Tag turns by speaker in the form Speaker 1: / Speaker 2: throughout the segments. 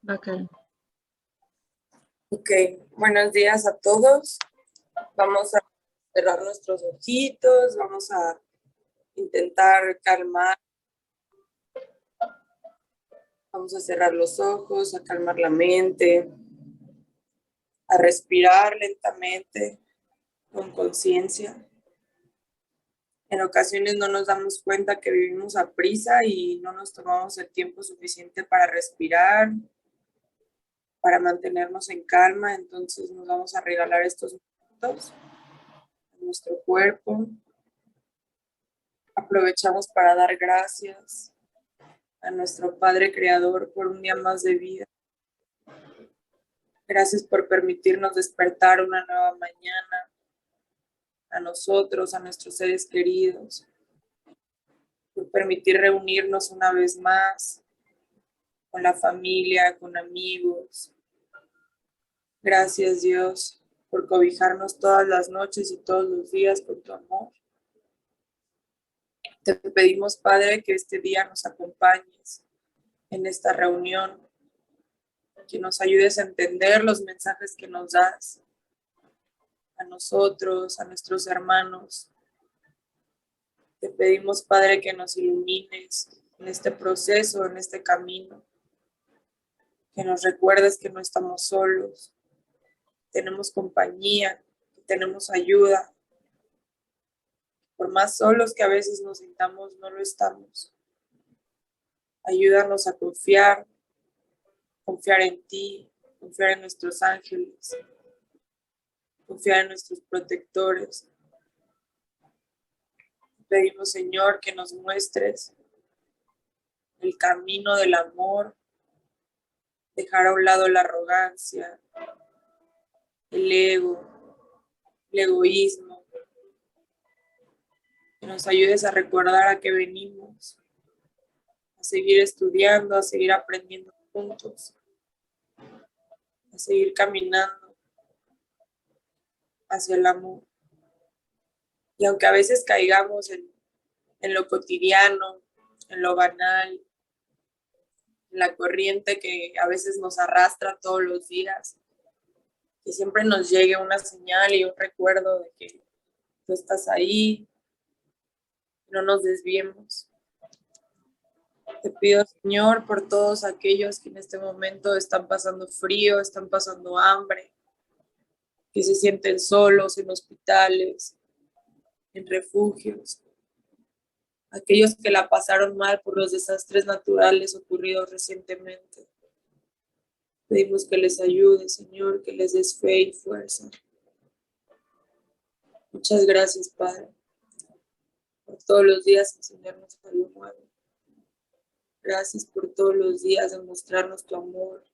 Speaker 1: Bacán.
Speaker 2: Ok, buenos días a todos. Vamos a cerrar nuestros ojitos, vamos a intentar calmar. Vamos a cerrar los ojos, a calmar la mente, a respirar lentamente, con conciencia. En ocasiones no nos damos cuenta que vivimos a prisa y no nos tomamos el tiempo suficiente para respirar, para mantenernos en calma. Entonces nos vamos a regalar estos minutos a nuestro cuerpo. Aprovechamos para dar gracias a nuestro Padre Creador por un día más de vida. Gracias por permitirnos despertar una nueva mañana, a nosotros, a nuestros seres queridos, por permitir reunirnos una vez más con la familia, con amigos. Gracias, Dios, por cobijarnos todas las noches y todos los días con tu amor. Te pedimos, Padre, que este día nos acompañes en esta reunión, que nos ayudes a entender los mensajes que nos das a nosotros, a nuestros hermanos. Te pedimos, Padre, que nos ilumines en este proceso, en este camino, que nos recuerdes que no estamos solos, tenemos compañía, que tenemos ayuda. Por más solos que a veces nos sintamos, no lo estamos. Ayúdanos a confiar en ti, confiar en nuestros ángeles, confiar en nuestros protectores. Pedimos, Señor, que nos muestres el camino del amor, dejar a un lado la arrogancia, el ego, el egoísmo. Que nos ayudes a recordar a qué venimos, a seguir estudiando, a seguir aprendiendo juntos, a seguir caminando hacia el amor. Y aunque a veces caigamos en lo cotidiano, en lo banal, en la corriente que a veces nos arrastra todos los días, que siempre nos llegue una señal y un recuerdo de que tú estás ahí, no nos desviemos. Te pido, Señor, por todos aquellos que en este momento están pasando frío, están pasando hambre, que se sienten solos en hospitales, en refugios, aquellos que la pasaron mal por los desastres naturales ocurridos recientemente. Pedimos que les ayude, Señor, que les des fe y fuerza. Muchas gracias, Padre, por todos los días enseñarnos algo nuevo. Gracias por todos los días demostrarnos tu amor,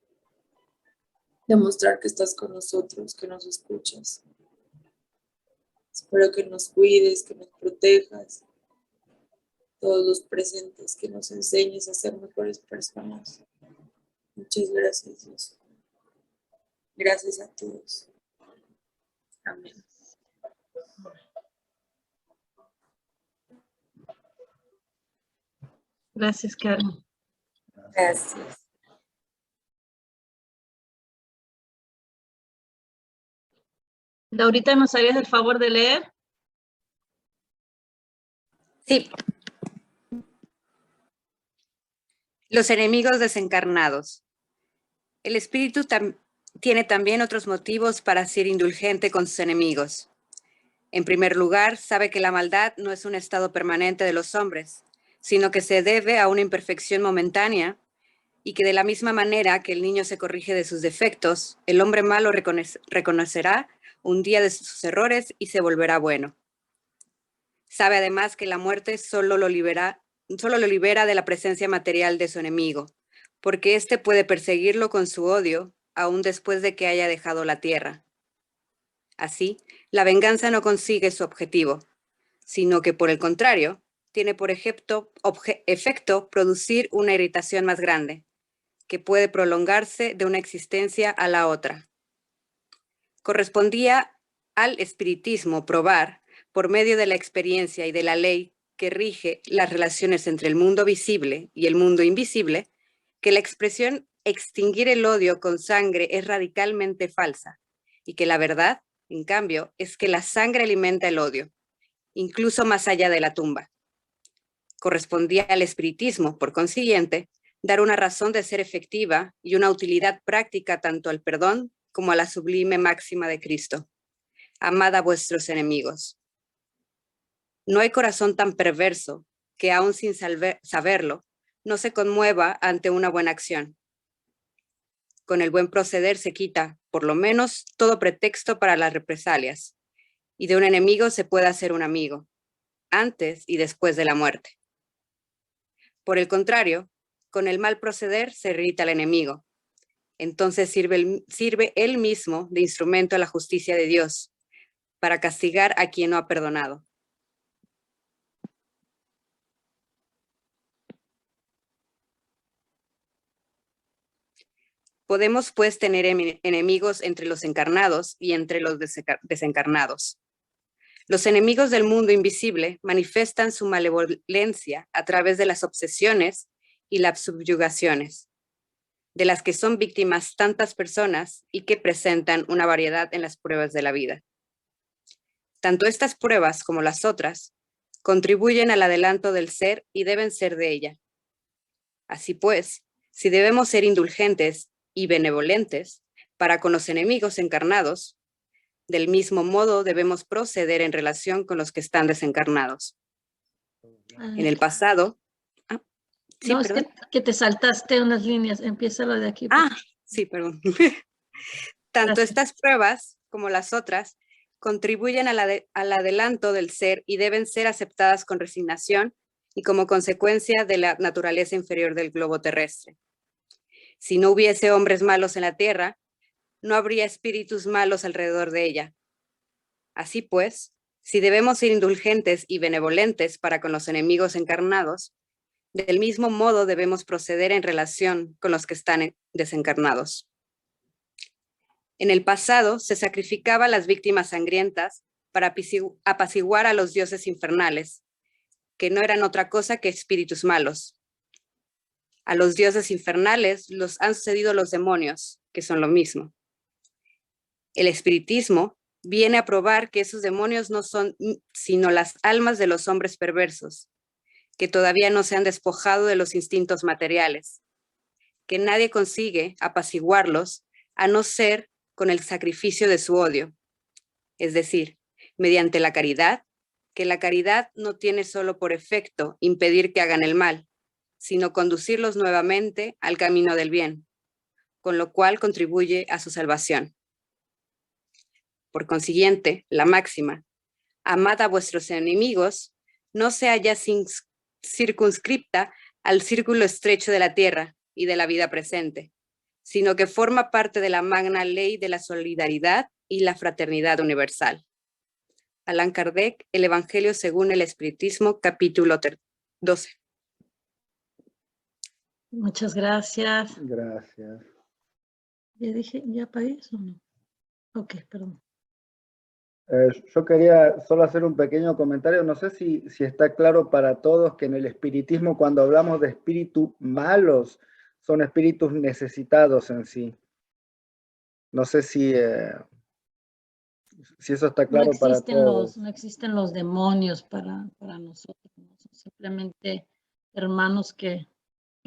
Speaker 2: demostrar que estás con nosotros, que nos escuchas. Espero que nos cuides, que nos protejas, todos los presentes, que nos enseñes a ser mejores personas. Muchas gracias, Dios. Gracias a todos. Amén.
Speaker 1: Gracias, Karen.
Speaker 2: Gracias.
Speaker 1: Laurita, ¿nos harías el favor de leer?
Speaker 3: Sí. Los enemigos desencarnados. El espíritu tiene también otros motivos para ser indulgente con sus enemigos. En primer lugar, sabe que la maldad no es un estado permanente de los hombres, sino que se debe a una imperfección momentánea y que de la misma manera que el niño se corrige de sus defectos, el hombre malo reconocerá un día de sus errores y se volverá bueno. Sabe además que la muerte solo lo libera de la presencia material de su enemigo, porque éste puede perseguirlo con su odio aún después de que haya dejado la tierra. Así, la venganza no consigue su objetivo, sino que, por el contrario, tiene por efecto producir una irritación más grande, que puede prolongarse de una existencia a la otra. Correspondía al espiritismo probar, por medio de la experiencia y de la ley que rige las relaciones entre el mundo visible y el mundo invisible, que la expresión extinguir el odio con sangre es radicalmente falsa y que la verdad, en cambio, es que la sangre alimenta el odio, incluso más allá de la tumba. Correspondía al espiritismo, por consiguiente, dar una razón de ser efectiva y una utilidad práctica tanto al perdón como a la sublime máxima de Cristo. Amad a vuestros enemigos. No hay corazón tan perverso que aún sin saberlo, no se conmueva ante una buena acción. Con el buen proceder se quita, por lo menos, todo pretexto para las represalias, y de un enemigo se puede hacer un amigo, antes y después de la muerte. Por el contrario, con el mal proceder se irrita al enemigo. Entonces sirve él mismo de instrumento a la justicia de Dios, para castigar a quien no ha perdonado. Podemos, pues, tener enemigos entre los encarnados y entre los desencarnados. Los enemigos del mundo invisible manifiestan su malevolencia a través de las obsesiones y las subyugaciones, de las que son víctimas tantas personas y que presentan una variedad en las pruebas de la vida. Tanto estas pruebas como las otras contribuyen al adelanto del ser y deben ser de ella. Así pues, si debemos ser indulgentes y benevolentes para con los enemigos encarnados, del mismo modo debemos proceder en relación con los que están desencarnados. En el pasado...
Speaker 1: Sí, no, es que te saltaste unas líneas. Empieza lo de aquí.
Speaker 3: Sí, perdón. Tanto Gracias. Estas pruebas como las otras contribuyen al adelanto del ser y deben ser aceptadas con resignación y como consecuencia de la naturaleza inferior del globo terrestre. Si no hubiese hombres malos en la tierra, no habría espíritus malos alrededor de ella. Así pues, si debemos ser indulgentes y benevolentes para con los enemigos encarnados, del mismo modo debemos proceder en relación con los que están desencarnados. En el pasado se sacrificaba a las víctimas sangrientas para apaciguar a los dioses infernales, que no eran otra cosa que espíritus malos. A los dioses infernales los han sucedido los demonios, que son lo mismo. El espiritismo viene a probar que esos demonios no son sino las almas de los hombres perversos, que todavía no se han despojado de los instintos materiales, que nadie consigue apaciguarlos a no ser con el sacrificio de su odio, es decir, mediante la caridad, que la caridad no tiene solo por efecto impedir que hagan el mal, sino conducirlos nuevamente al camino del bien, con lo cual contribuye a su salvación. Por consiguiente, la máxima, amad a vuestros enemigos, no se halla circunscripta al círculo estrecho de la tierra y de la vida presente, sino que forma parte de la magna ley de la solidaridad y la fraternidad universal. Allan Kardec, El Evangelio según el Espiritismo, capítulo 12.
Speaker 1: Muchas gracias.
Speaker 4: Gracias.
Speaker 1: Ya dije, ¿ya apagué eso o no? Ok, perdón.
Speaker 4: Yo quería solo hacer un pequeño comentario. No sé si está claro para todos que en el espiritismo, cuando hablamos de espíritus malos, son espíritus necesitados en sí. No sé si eso está claro para todos.
Speaker 1: No existen los demonios para nosotros, ¿no? Son simplemente hermanos que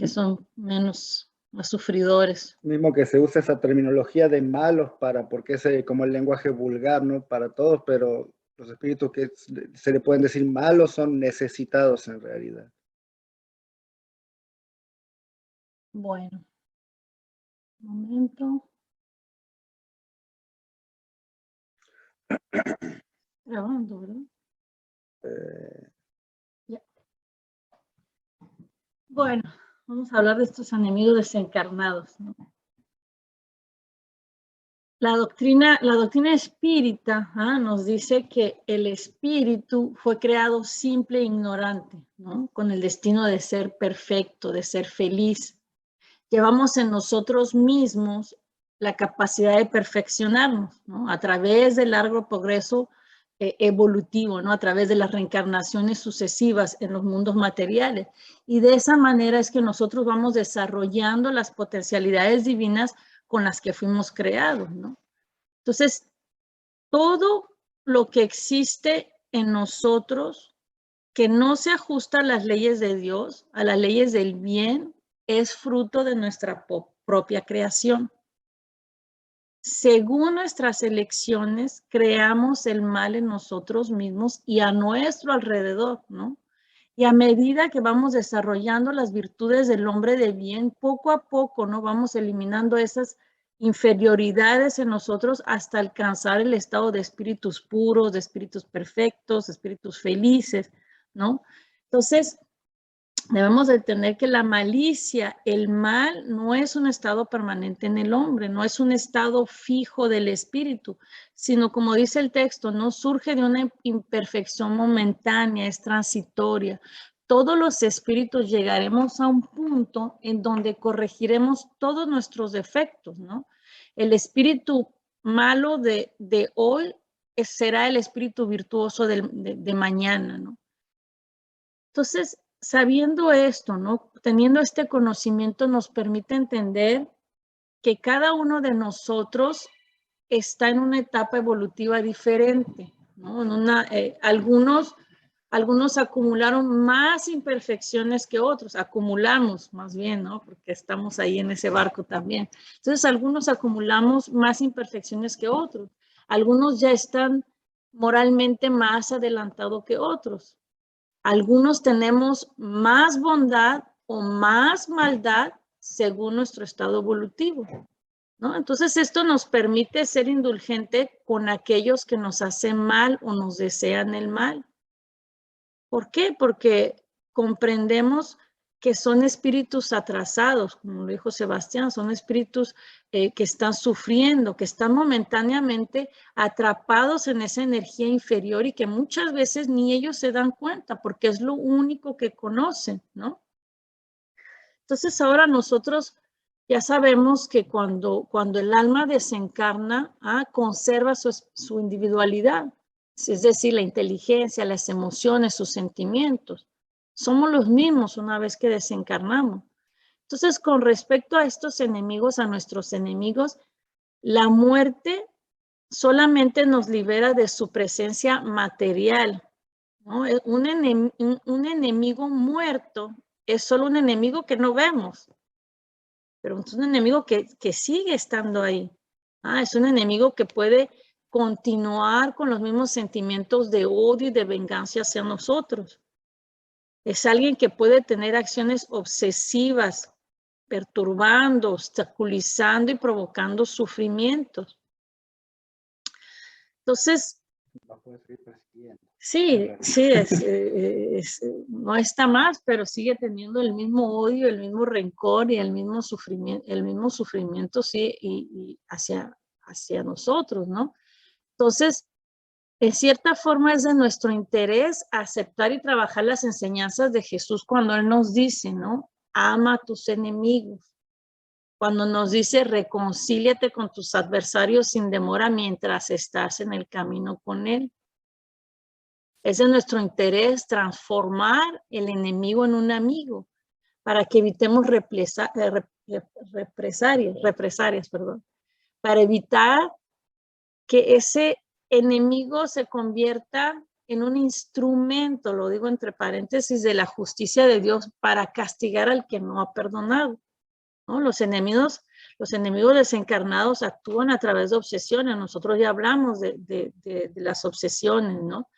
Speaker 1: son menos sufridores.
Speaker 4: Mismo que se usa esa terminología de malos porque es como el lenguaje vulgar, ¿no? Para todos, pero los espíritus que se le pueden decir malos son necesitados en realidad.
Speaker 1: Bueno, un momento. Grabando, ¿verdad? Ya. Bueno, vamos a hablar de estos enemigos desencarnados, ¿no? La doctrina espírita nos dice que el espíritu fue creado simple e ignorante, ¿no? Con el destino de ser perfecto, de ser feliz. Llevamos en nosotros mismos la capacidad de perfeccionarnos, ¿no? A través del largo progreso evolutivo, ¿no? A través de las reencarnaciones sucesivas en los mundos materiales. Y de esa manera es que nosotros vamos desarrollando las potencialidades divinas con las que fuimos creados, ¿no? Entonces, todo lo que existe en nosotros que no se ajusta a las leyes de Dios, a las leyes del bien, es fruto de nuestra propia creación. Según nuestras elecciones, creamos el mal en nosotros mismos y a nuestro alrededor, ¿no? Y a medida que vamos desarrollando las virtudes del hombre de bien, poco a poco, ¿no? Vamos eliminando esas inferioridades en nosotros hasta alcanzar el estado de espíritus puros, de espíritus perfectos, de espíritus felices, ¿no? Entonces, debemos de entender que la malicia, el mal, no es un estado permanente en el hombre, no es un estado fijo del espíritu, sino como dice el texto, no surge de una imperfección momentánea, es transitoria. Todos los espíritus llegaremos a un punto en donde corregiremos todos nuestros defectos, ¿no? El espíritu malo de hoy será el espíritu virtuoso de mañana, ¿no? Entonces, sabiendo esto, ¿no? Teniendo este conocimiento nos permite entender que cada uno de nosotros está en una etapa evolutiva diferente, ¿no? Algunos acumularon más imperfecciones que otros, acumulamos más bien, ¿no? Porque estamos ahí en ese barco también. Entonces, algunos acumulamos más imperfecciones que otros. Algunos ya están moralmente más adelantados que otros. Algunos tenemos más bondad o más maldad según nuestro estado evolutivo, ¿no? Entonces, esto nos permite ser indulgente con aquellos que nos hacen mal o nos desean el mal. ¿Por qué? Porque comprendemos que son espíritus atrasados, como lo dijo Sebastián, son espíritus que están sufriendo, que están momentáneamente atrapados en esa energía inferior y que muchas veces ni ellos se dan cuenta porque es lo único que conocen, ¿no? Entonces ahora nosotros ya sabemos que cuando el alma desencarna, conserva su individualidad, es decir, la inteligencia, las emociones, sus sentimientos. Somos los mismos una vez que desencarnamos. Entonces, con respecto a estos enemigos, a nuestros enemigos, la muerte solamente nos libera de su presencia material, ¿no? Un enemigo muerto es solo un enemigo que no vemos, pero es un enemigo que sigue estando ahí. Es un enemigo que puede continuar con los mismos sentimientos de odio y de venganza hacia nosotros. Es alguien que puede tener acciones obsesivas, perturbando, obstaculizando y provocando sufrimientos. Entonces, sí, no está más, pero sigue teniendo el mismo odio, el mismo rencor y el mismo sufrimiento sí, y hacia nosotros, ¿no? Entonces, en cierta forma es de nuestro interés aceptar y trabajar las enseñanzas de Jesús cuando Él nos dice, ¿no? Ama a tus enemigos. Cuando nos dice, reconcíliate con tus adversarios sin demora mientras estás en el camino con Él. Es de nuestro interés transformar el enemigo en un amigo para que evitemos represalias, para evitar que ese enemigo se convierta en un instrumento, lo digo entre paréntesis, de la justicia de Dios para castigar al que no ha perdonado, ¿no? Los enemigos desencarnados actúan a través de obsesiones. Nosotros ya hablamos de las obsesiones, ¿no?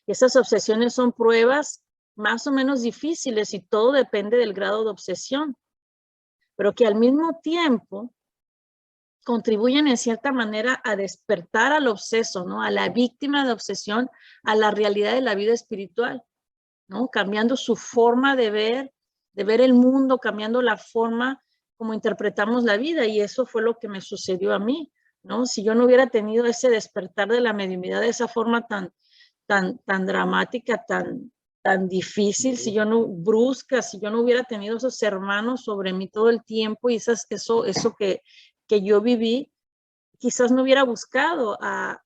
Speaker 1: Y esas obsesiones son pruebas más o menos difíciles y todo depende del grado de obsesión, pero que al mismo tiempo contribuyen en cierta manera a despertar al obseso, ¿no? A la víctima de obsesión, a la realidad de la vida espiritual, ¿no? Cambiando su forma de ver el mundo, cambiando la forma como interpretamos la vida, y eso fue lo que me sucedió a mí, ¿no? Si yo no hubiera tenido ese despertar de la mediunidad de esa forma tan dramática, tan difícil, si yo no hubiera tenido esos hermanos sobre mí todo el tiempo y eso que yo viví, quizás no hubiera buscado a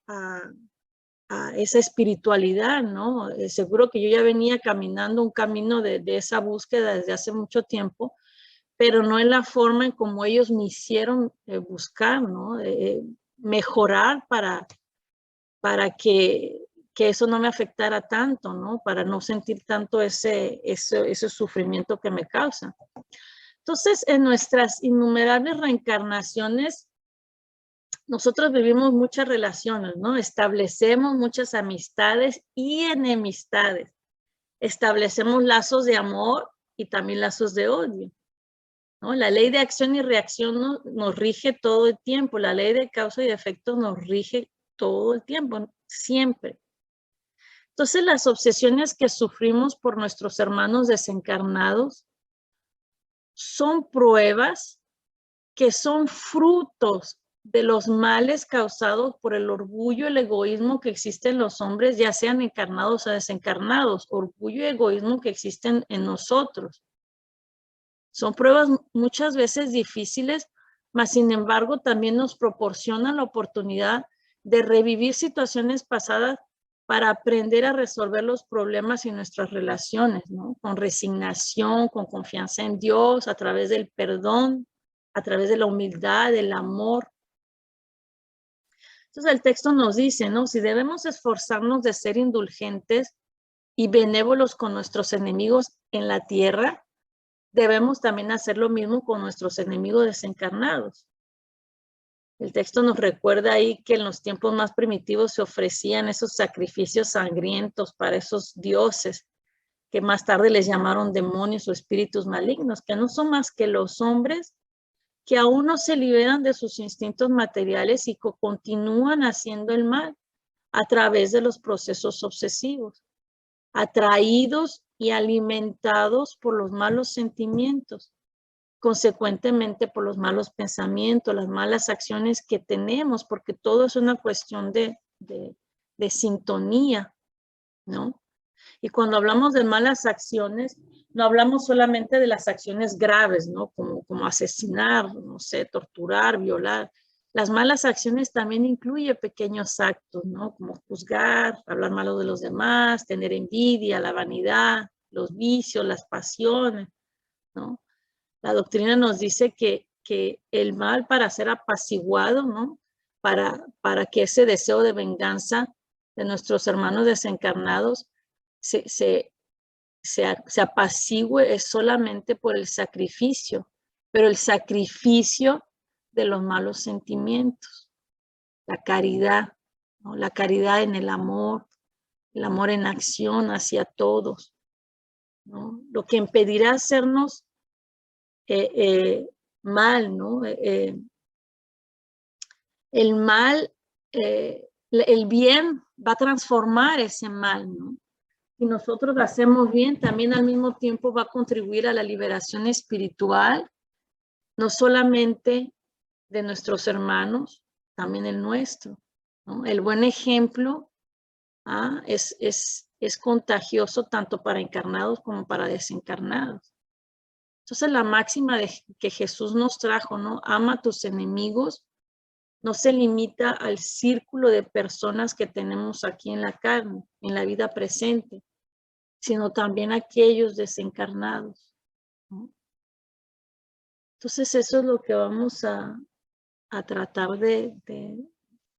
Speaker 1: esa espiritualidad, ¿no? Seguro que yo ya venía caminando un camino de esa búsqueda desde hace mucho tiempo, pero no en la forma en como ellos me hicieron buscar, ¿no? Mejorar para que eso no me afectara tanto, ¿no? Para no sentir tanto ese sufrimiento que me causa. Entonces, en nuestras innumerables reencarnaciones, nosotros vivimos muchas relaciones, ¿no? Establecemos muchas amistades y enemistades. Establecemos lazos de amor y también lazos de odio, ¿no? La ley de acción y reacción nos rige todo el tiempo. La ley de causa y efecto nos rige todo el tiempo, siempre. Entonces, las obsesiones que sufrimos por nuestros hermanos desencarnados son pruebas que son frutos de los males causados por el orgullo y el egoísmo que existen en los hombres, ya sean encarnados o desencarnados, orgullo y egoísmo que existen en nosotros. Son pruebas muchas veces difíciles, mas sin embargo también nos proporcionan la oportunidad de revivir situaciones pasadas para aprender a resolver los problemas en nuestras relaciones, ¿no? Con resignación, con confianza en Dios, a través del perdón, a través de la humildad, del amor. Entonces el texto nos dice, ¿no? Si debemos esforzarnos de ser indulgentes y benévolos con nuestros enemigos en la tierra, debemos también hacer lo mismo con nuestros enemigos desencarnados. El texto nos recuerda ahí que en los tiempos más primitivos se ofrecían esos sacrificios sangrientos para esos dioses que más tarde les llamaron demonios o espíritus malignos, que no son más que los hombres que aún no se liberan de sus instintos materiales y que continúan haciendo el mal a través de los procesos obsesivos, atraídos y alimentados por los malos sentimientos, consecuentemente por los malos pensamientos, las malas acciones que tenemos, porque todo es una cuestión de sintonía, ¿no? Y cuando hablamos de malas acciones, no hablamos solamente de las acciones graves, ¿no? Como asesinar, no sé, torturar, violar. Las malas acciones también incluyen pequeños actos, ¿no? Como juzgar, hablar malo de los demás, tener envidia, la vanidad, los vicios, las pasiones, ¿no? La doctrina nos dice que el mal, para ser apaciguado, ¿no? Para que ese deseo de venganza de nuestros hermanos desencarnados se apacigüe, es solamente por el sacrificio, pero el sacrificio de los malos sentimientos, la caridad, ¿no? La caridad en el amor en acción hacia todos, ¿no? Lo que impedirá hacernos mal, ¿no? El mal, el bien va a transformar ese mal, ¿no? Si nosotros lo hacemos bien, también al mismo tiempo va a contribuir a la liberación espiritual, no solamente de nuestros hermanos, también el nuestro, ¿no? El buen ejemplo es contagioso tanto para encarnados como para desencarnados. Entonces la máxima que Jesús nos trajo, ¿no? Ama a tus enemigos, no se limita al círculo de personas que tenemos aquí en la carne, en la vida presente, sino también a aquellos desencarnados, ¿no? Entonces eso es lo que vamos a tratar de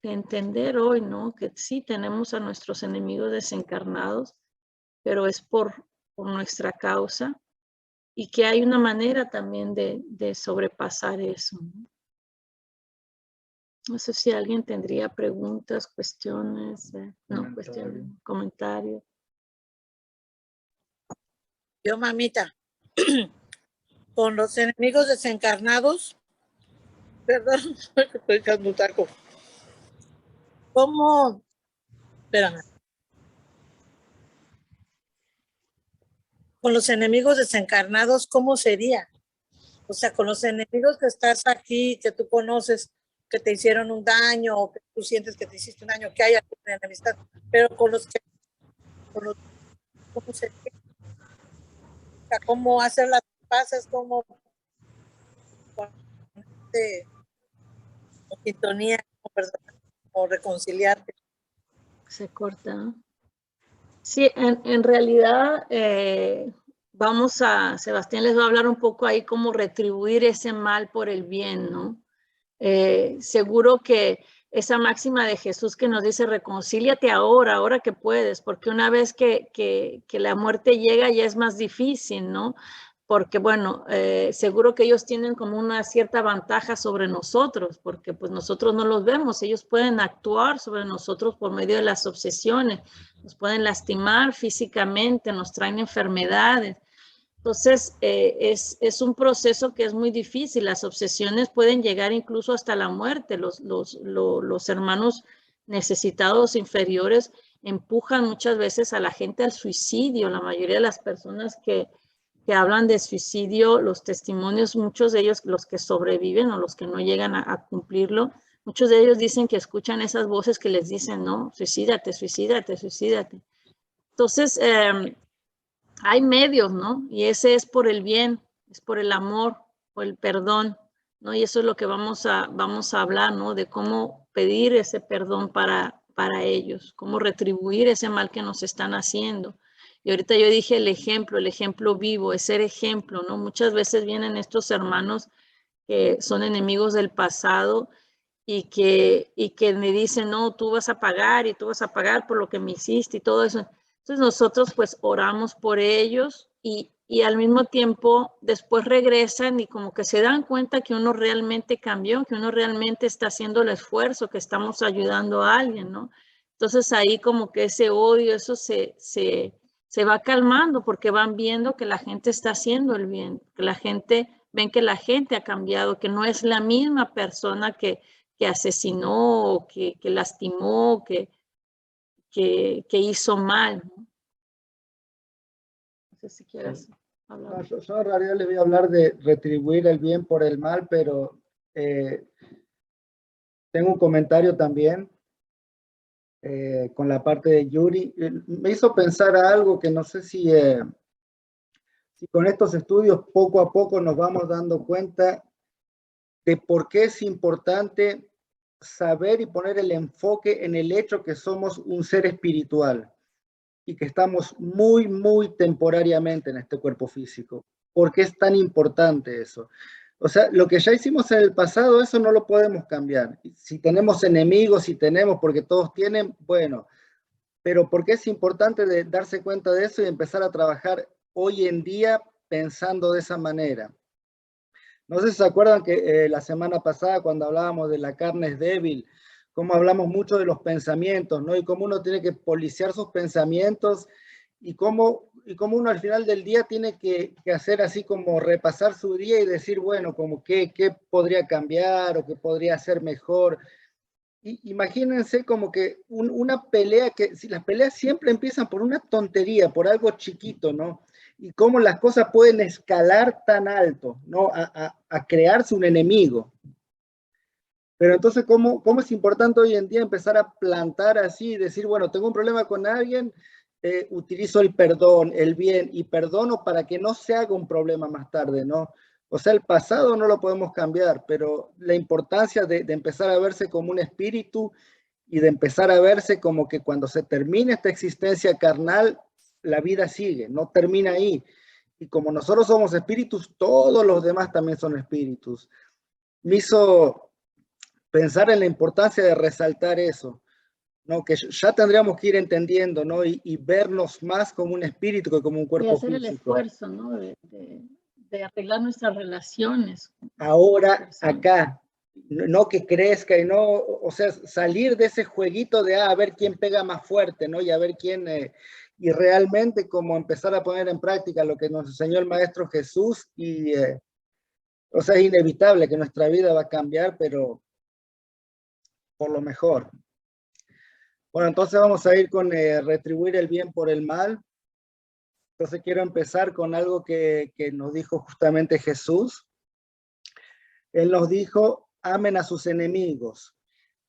Speaker 1: entender hoy, ¿no? Que sí tenemos a nuestros enemigos desencarnados, pero es por nuestra causa. Y que hay una manera también de sobrepasar eso, ¿no? No sé si alguien tendría preguntas, cuestiones, comentarios.
Speaker 5: Yo, mamita, con los enemigos desencarnados, perdón, estoy echando un taco. ¿Cómo? Espérame. Con los enemigos desencarnados, ¿cómo sería? O sea, con los enemigos que estás aquí, que tú conoces, que te hicieron un daño, o que tú sientes que te hiciste un daño, que hay alguna enemistad, pero con los que, ¿cómo sería? O sea, ¿cómo hacer las paces? ¿Cómo ponerte en sintonía, o reconciliarte?
Speaker 1: Se corta. Sí, en realidad Sebastián les va a hablar un poco ahí cómo retribuir ese mal por el bien, ¿no? Seguro que esa máxima de Jesús que nos dice, reconcíliate ahora que puedes, porque una vez que la muerte llega ya es más difícil, ¿no? Porque bueno, seguro que ellos tienen como una cierta ventaja sobre nosotros, porque pues nosotros no los vemos, ellos pueden actuar sobre nosotros por medio de las obsesiones, nos pueden lastimar físicamente, nos traen enfermedades. Entonces, es un proceso que es muy difícil. Las obsesiones pueden llegar incluso hasta la muerte. Los hermanos necesitados inferiores empujan muchas veces a la gente al suicidio. La mayoría de las personas que hablan de suicidio, los testimonios, muchos de ellos, los que sobreviven o los que no llegan a cumplirlo, muchos de ellos dicen que escuchan esas voces que les dicen, no, suicídate, suicídate, suicídate. Entonces, hay medios, ¿no? Y ese es por el bien, es por el amor, por el perdón, ¿no? Y eso es lo que vamos a hablar, ¿no? De cómo pedir ese perdón para ellos, cómo retribuir ese mal que nos están haciendo. Y ahorita yo dije el ejemplo vivo, es ser ejemplo, ¿no? Muchas veces vienen estos hermanos que son enemigos del pasado y que me dicen, no, tú vas a pagar y tú vas a pagar por lo que me hiciste y todo eso. Entonces nosotros pues oramos por ellos y al mismo tiempo después regresan y como que se dan cuenta que uno realmente cambió, que uno realmente está haciendo el esfuerzo, que estamos ayudando a alguien, ¿no? Entonces ahí como que ese odio, eso se va calmando porque van viendo que la gente está haciendo el bien, que la gente, ven que la gente ha cambiado, que no es la misma persona que asesinó, que lastimó, que hizo mal, ¿no? No sé si quieres hablar.
Speaker 4: No, yo en realidad les voy a hablar de retribuir el bien por el mal, pero tengo un comentario también con la parte de Yuri. Me hizo pensar a algo que no sé si con estos estudios poco a poco nos vamos dando cuenta de por qué es importante saber y poner el enfoque en el hecho que somos un ser espiritual y que estamos muy, muy temporariamente en este cuerpo físico. ¿Por qué es tan importante eso? O sea, lo que ya hicimos en el pasado, eso no lo podemos cambiar. Si tenemos enemigos, si tenemos, porque todos tienen, bueno, pero ¿por qué es importante darse cuenta de eso y empezar a trabajar hoy en día pensando de esa manera? No sé si se acuerdan que la semana pasada cuando hablábamos de la carne es débil, cómo hablamos mucho de los pensamientos, ¿no? Y cómo uno tiene que policiar sus pensamientos y cómo uno al final del día tiene que hacer así como repasar su día y decir, bueno, como qué podría cambiar o qué podría hacer mejor. Y imagínense como que una pelea que, si las peleas siempre empiezan por una tontería, por algo chiquito, ¿no? Y cómo las cosas pueden escalar tan alto, ¿no? A crearse un enemigo. Pero entonces, ¿cómo es importante hoy en día empezar a plantar así y decir, bueno, tengo un problema con alguien, utilizo el perdón, el bien, y perdono para que no se haga un problema más tarde, ¿no? O sea, el pasado no lo podemos cambiar, pero la importancia de empezar a verse como un espíritu y de empezar a verse como que cuando se termine esta existencia carnal, la vida sigue, no termina ahí. Y como nosotros somos espíritus, todos los demás también son espíritus. Me hizo pensar en la importancia de resaltar eso, ¿no? Que ya tendríamos que ir entendiendo, ¿no? Y vernos más como un espíritu que como un cuerpo
Speaker 1: y hacer
Speaker 4: físico.
Speaker 1: El esfuerzo, ¿no? De arreglar nuestras relaciones.
Speaker 4: Ahora, acá, no que crezca y no, o sea, salir de ese jueguito de a ver quién pega más fuerte, ¿no? Y a ver quién, y realmente como empezar a poner en práctica lo que nos enseñó el Maestro Jesús y, o sea, es inevitable que nuestra vida va a cambiar, pero por lo mejor. Bueno, entonces vamos a ir con retribuir el bien por el mal. Entonces quiero empezar con algo que nos dijo justamente Jesús. Él nos dijo, amen a sus enemigos,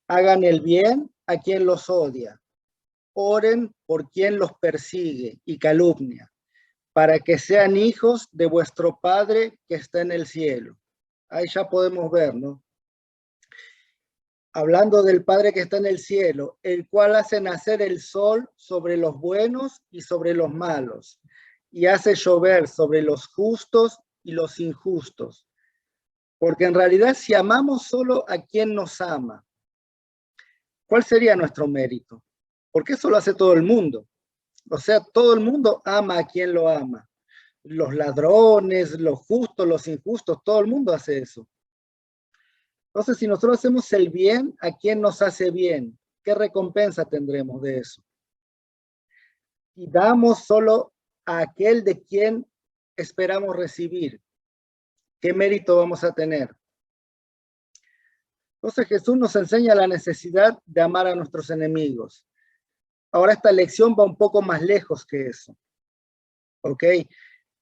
Speaker 4: hagan el bien a quien los odia, oren por quien los persigue y calumnia, para que sean hijos de vuestro Padre que está en el cielo. Ahí ya podemos ver, ¿no? hablando del Padre que está en el cielo, el cual hace nacer el sol sobre los buenos y sobre los malos, y hace llover sobre los justos y los injustos. Porque en realidad, si amamos solo a quien nos ama, ¿cuál sería nuestro mérito? Porque eso lo hace todo el mundo. O sea, todo el mundo ama a quien lo ama. Los ladrones, los justos, los injustos, todo el mundo hace eso. Entonces, si nosotros hacemos el bien a quien nos hace bien, ¿qué recompensa tendremos de eso? Y damos solo a aquel de quien esperamos recibir, ¿qué mérito vamos a tener? Entonces Jesús nos enseña la necesidad de amar a nuestros enemigos. Ahora esta lección va un poco más lejos que eso. ¿Ok?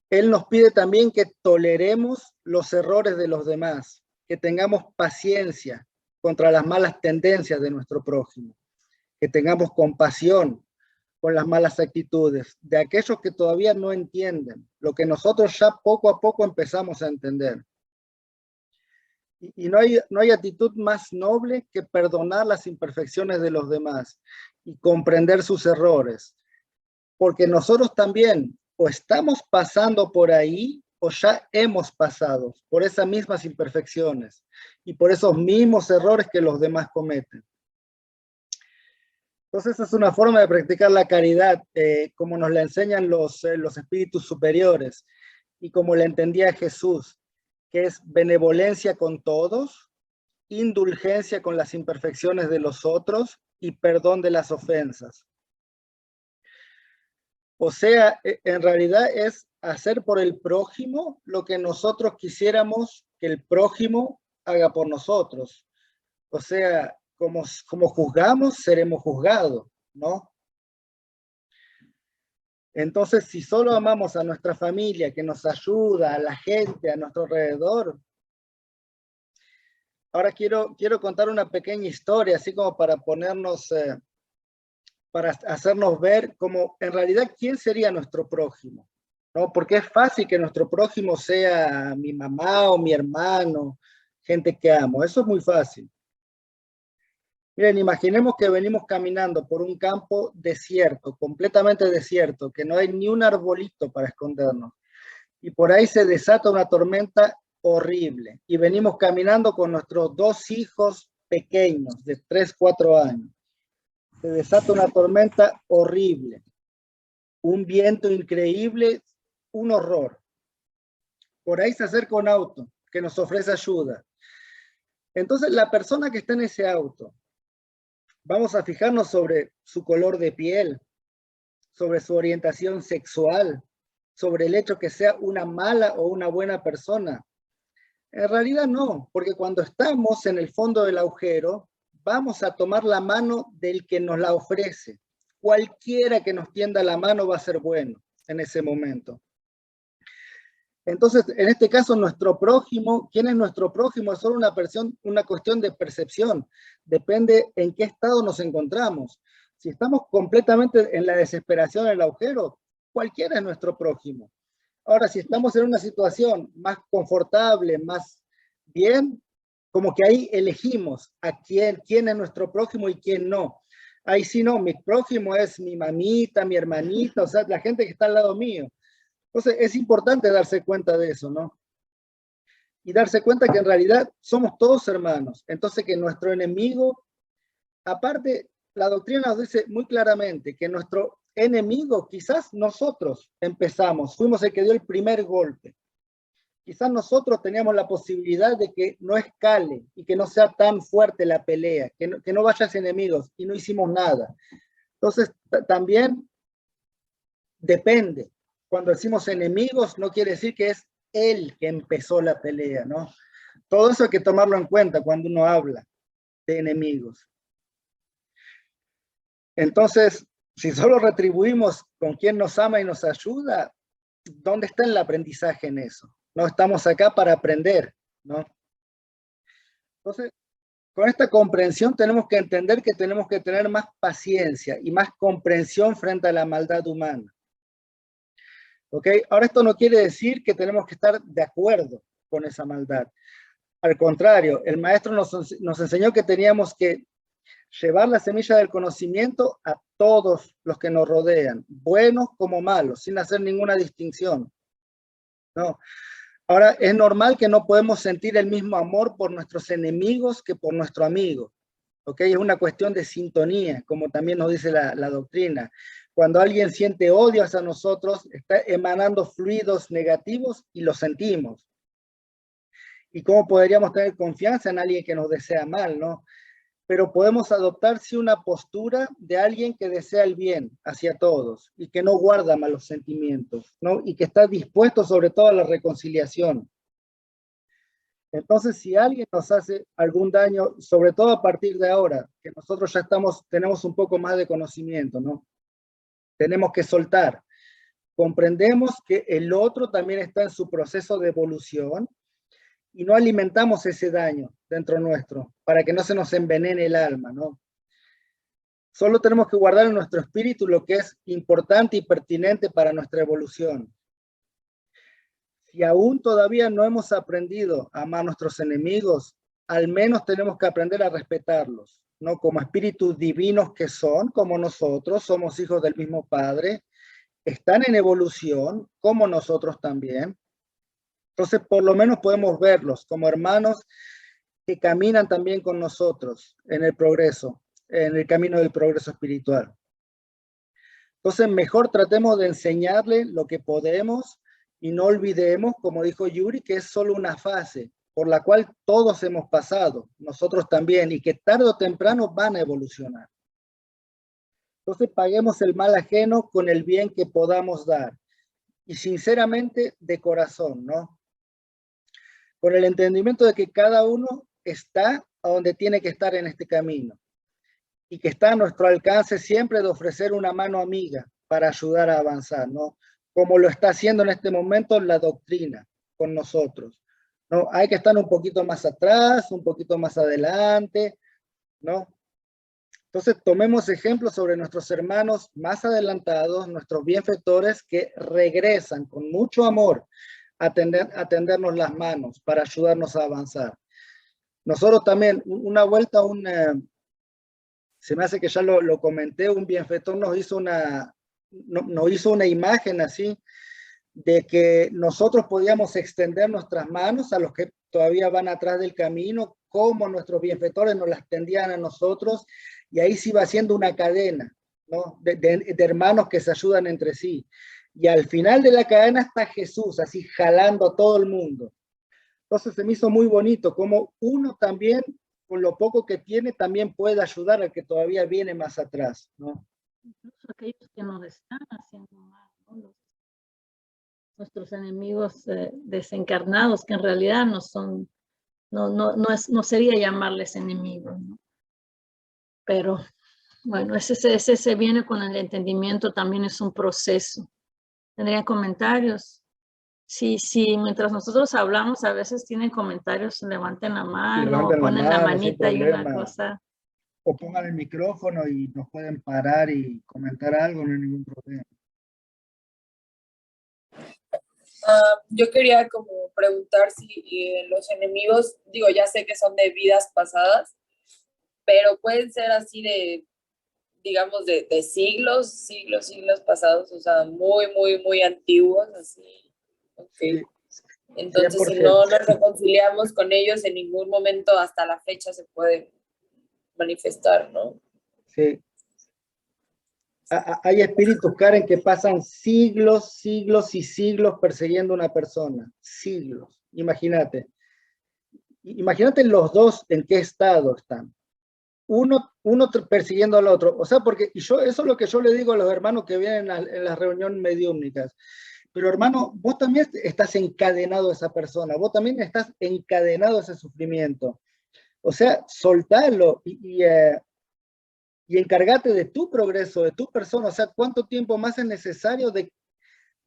Speaker 4: Él nos pide también que toleremos los errores de los demás, que tengamos paciencia contra las malas tendencias de nuestro prójimo, que tengamos compasión con las malas actitudes de aquellos que todavía no entienden lo que nosotros ya poco a poco empezamos a entender. Y no hay actitud más noble que perdonar las imperfecciones de los demás y comprender sus errores, porque nosotros también o estamos pasando por ahí o ya hemos pasado por esas mismas imperfecciones y por esos mismos errores que los demás cometen. Entonces es una forma de practicar la caridad, como nos la enseñan los espíritus superiores y como la entendía Jesús, que es benevolencia con todos, indulgencia con las imperfecciones de los otros y perdón de las ofensas. O sea, en realidad es hacer por el prójimo lo que nosotros quisiéramos que el prójimo haga por nosotros. O sea, como juzgamos, seremos juzgados, ¿no? Entonces, si solo amamos a nuestra familia, que nos ayuda, a la gente a nuestro alrededor. Ahora quiero contar una pequeña historia, así como para ponernos, para hacernos ver como en realidad quién sería nuestro prójimo, ¿no? Porque es fácil que nuestro prójimo sea mi mamá o mi hermano, gente que amo, eso es muy fácil. Miren, imaginemos que venimos caminando por un campo desierto, completamente desierto, que no hay ni un arbolito para escondernos. Y por ahí se desata una tormenta horrible. Y venimos caminando con nuestros 2 hijos pequeños, de 3, 4 años. Se desata una tormenta horrible. Un viento increíble, un horror. Por ahí se acerca un auto que nos ofrece ayuda. Entonces, la persona que está en ese auto, vamos a fijarnos sobre su color de piel, sobre su orientación sexual, sobre el hecho que sea una mala o una buena persona. En realidad no, porque cuando estamos en el fondo del agujero, vamos a tomar la mano del que nos la ofrece. Cualquiera que nos tienda la mano va a ser bueno en ese momento. Entonces, en este caso, nuestro prójimo, ¿quién es nuestro prójimo? Es solo una cuestión de percepción. Depende en qué estado nos encontramos. Si estamos completamente en la desesperación, en el agujero, cualquiera es nuestro prójimo. Ahora, si estamos en una situación más confortable, más bien, como que ahí elegimos a quién es nuestro prójimo y quién no. Ahí sí no, mi prójimo es mi mamita, mi hermanita, o sea, la gente que está al lado mío. Entonces es importante darse cuenta de eso, ¿no? Y darse cuenta que en realidad somos todos hermanos. Entonces que nuestro enemigo, aparte, la doctrina nos dice muy claramente que nuestro enemigo, quizás nosotros empezamos, fuimos el que dio el primer golpe. Quizás nosotros teníamos la posibilidad de que no escale y que no sea tan fuerte la pelea, que no vaya hacia enemigos y no hicimos nada. Entonces también depende. Cuando decimos enemigos, no quiere decir que es él que empezó la pelea, ¿no? Todo eso hay que tomarlo en cuenta cuando uno habla de enemigos. Entonces, si solo retribuimos con quien nos ama y nos ayuda, ¿dónde está el aprendizaje en eso? No estamos acá para aprender, ¿no? Entonces, con esta comprensión tenemos que entender que tenemos que tener más paciencia y más comprensión frente a la maldad humana. ¿Ok? Ahora esto no quiere decir que tenemos que estar de acuerdo con esa maldad. Al contrario, el maestro nos enseñó que teníamos que llevar la semilla del conocimiento a todos los que nos rodean, buenos como malos, sin hacer ninguna distinción, ¿no? Ahora, es normal que no podemos sentir el mismo amor por nuestros enemigos que por nuestro amigo, ¿ok? Es una cuestión de sintonía, como también nos dice la doctrina. Cuando alguien siente odio hacia nosotros, está emanando fluidos negativos y lo sentimos. ¿Y cómo podríamos tener confianza en alguien que nos desea mal, no? Pero podemos adoptar sí una postura de alguien que desea el bien hacia todos y que no guarda malos sentimientos, ¿no? Y que está dispuesto sobre todo a la reconciliación. Entonces, si alguien nos hace algún daño, sobre todo a partir de ahora, que nosotros ya tenemos un poco más de conocimiento, ¿no? Tenemos que soltar. Comprendemos que el otro también está en su proceso de evolución y no alimentamos ese daño dentro nuestro para que no se nos envenene el alma, ¿no? Solo tenemos que guardar en nuestro espíritu lo que es importante y pertinente para nuestra evolución. Si aún todavía no hemos aprendido a amar a nuestros enemigos, al menos tenemos que aprender a respetarlos, ¿no? Como espíritus divinos que son, como nosotros, somos hijos del mismo Padre, están en evolución, como nosotros también. Entonces, por lo menos podemos verlos como hermanos que caminan también con nosotros en el progreso, en el camino del progreso espiritual. Entonces, mejor tratemos de enseñarle lo que podemos y no olvidemos, como dijo Yuri, que es solo una fase por la cual todos hemos pasado, nosotros también, y que tarde o temprano van a evolucionar. Entonces, paguemos el mal ajeno con el bien que podamos dar. Y sinceramente, de corazón, ¿no? Con el entendimiento de que cada uno está a donde tiene que estar en este camino y que está a nuestro alcance siempre de ofrecer una mano amiga para ayudar a avanzar, ¿no? Como lo está haciendo en este momento la doctrina con nosotros, ¿no? Hay que estar un poquito más atrás, un poquito más adelante, ¿no? Entonces tomemos ejemplos sobre nuestros hermanos más adelantados, nuestros bienfeitores que regresan con mucho amor a tendernos las manos para ayudarnos a avanzar. Nosotros también, una vuelta, se me hace que ya lo comenté, un bienfeitor nos hizo una imagen así, de que nosotros podíamos extender nuestras manos a los que todavía van atrás del camino, como nuestros bienfeitores nos las tendían a nosotros, y ahí se iba haciendo una cadena, ¿no? de hermanos que se ayudan entre sí. Y al final de la cadena está Jesús, así jalando a todo el mundo. Entonces se me hizo muy bonito, como uno también, con lo poco que tiene, también puede ayudar al que todavía viene más atrás, ¿no?
Speaker 1: Incluso aquellos que nos están haciendo mal, ¿no? Nuestros enemigos desencarnados, que en realidad no son, no sería llamarles enemigos, ¿no? Pero bueno, ese viene con el entendimiento, también es un proceso. ¿Tendrían comentarios? Sí, mientras nosotros hablamos, a veces tienen comentarios, levanten la mano, ponen la manita y una cosa.
Speaker 4: O pongan el micrófono y nos pueden parar y comentar algo, no hay ningún problema.
Speaker 2: Yo quería como preguntar si los enemigos, digo, ya sé que son de vidas pasadas, pero pueden ser así de, digamos, de siglos pasados, o sea, muy, muy, muy antiguos, así. Okay. Sí. Entonces, 100%. Si no nos reconciliamos con ellos, en ningún momento hasta la fecha se puede manifestar, ¿no?
Speaker 4: Sí. Hay espíritus, Karen, que pasan siglos, siglos y siglos persiguiendo a una persona. Siglos. Imagínate. Imagínate los dos en qué estado están. Uno persiguiendo al otro. O sea, porque eso es lo que yo le digo a los hermanos que vienen en las reuniones mediúmnicas. Pero hermano, vos también estás encadenado a esa persona. Vos también estás encadenado a ese sufrimiento. O sea, soltalo y encárgate de tu progreso, de tu persona. O sea, ¿cuánto tiempo más es necesario de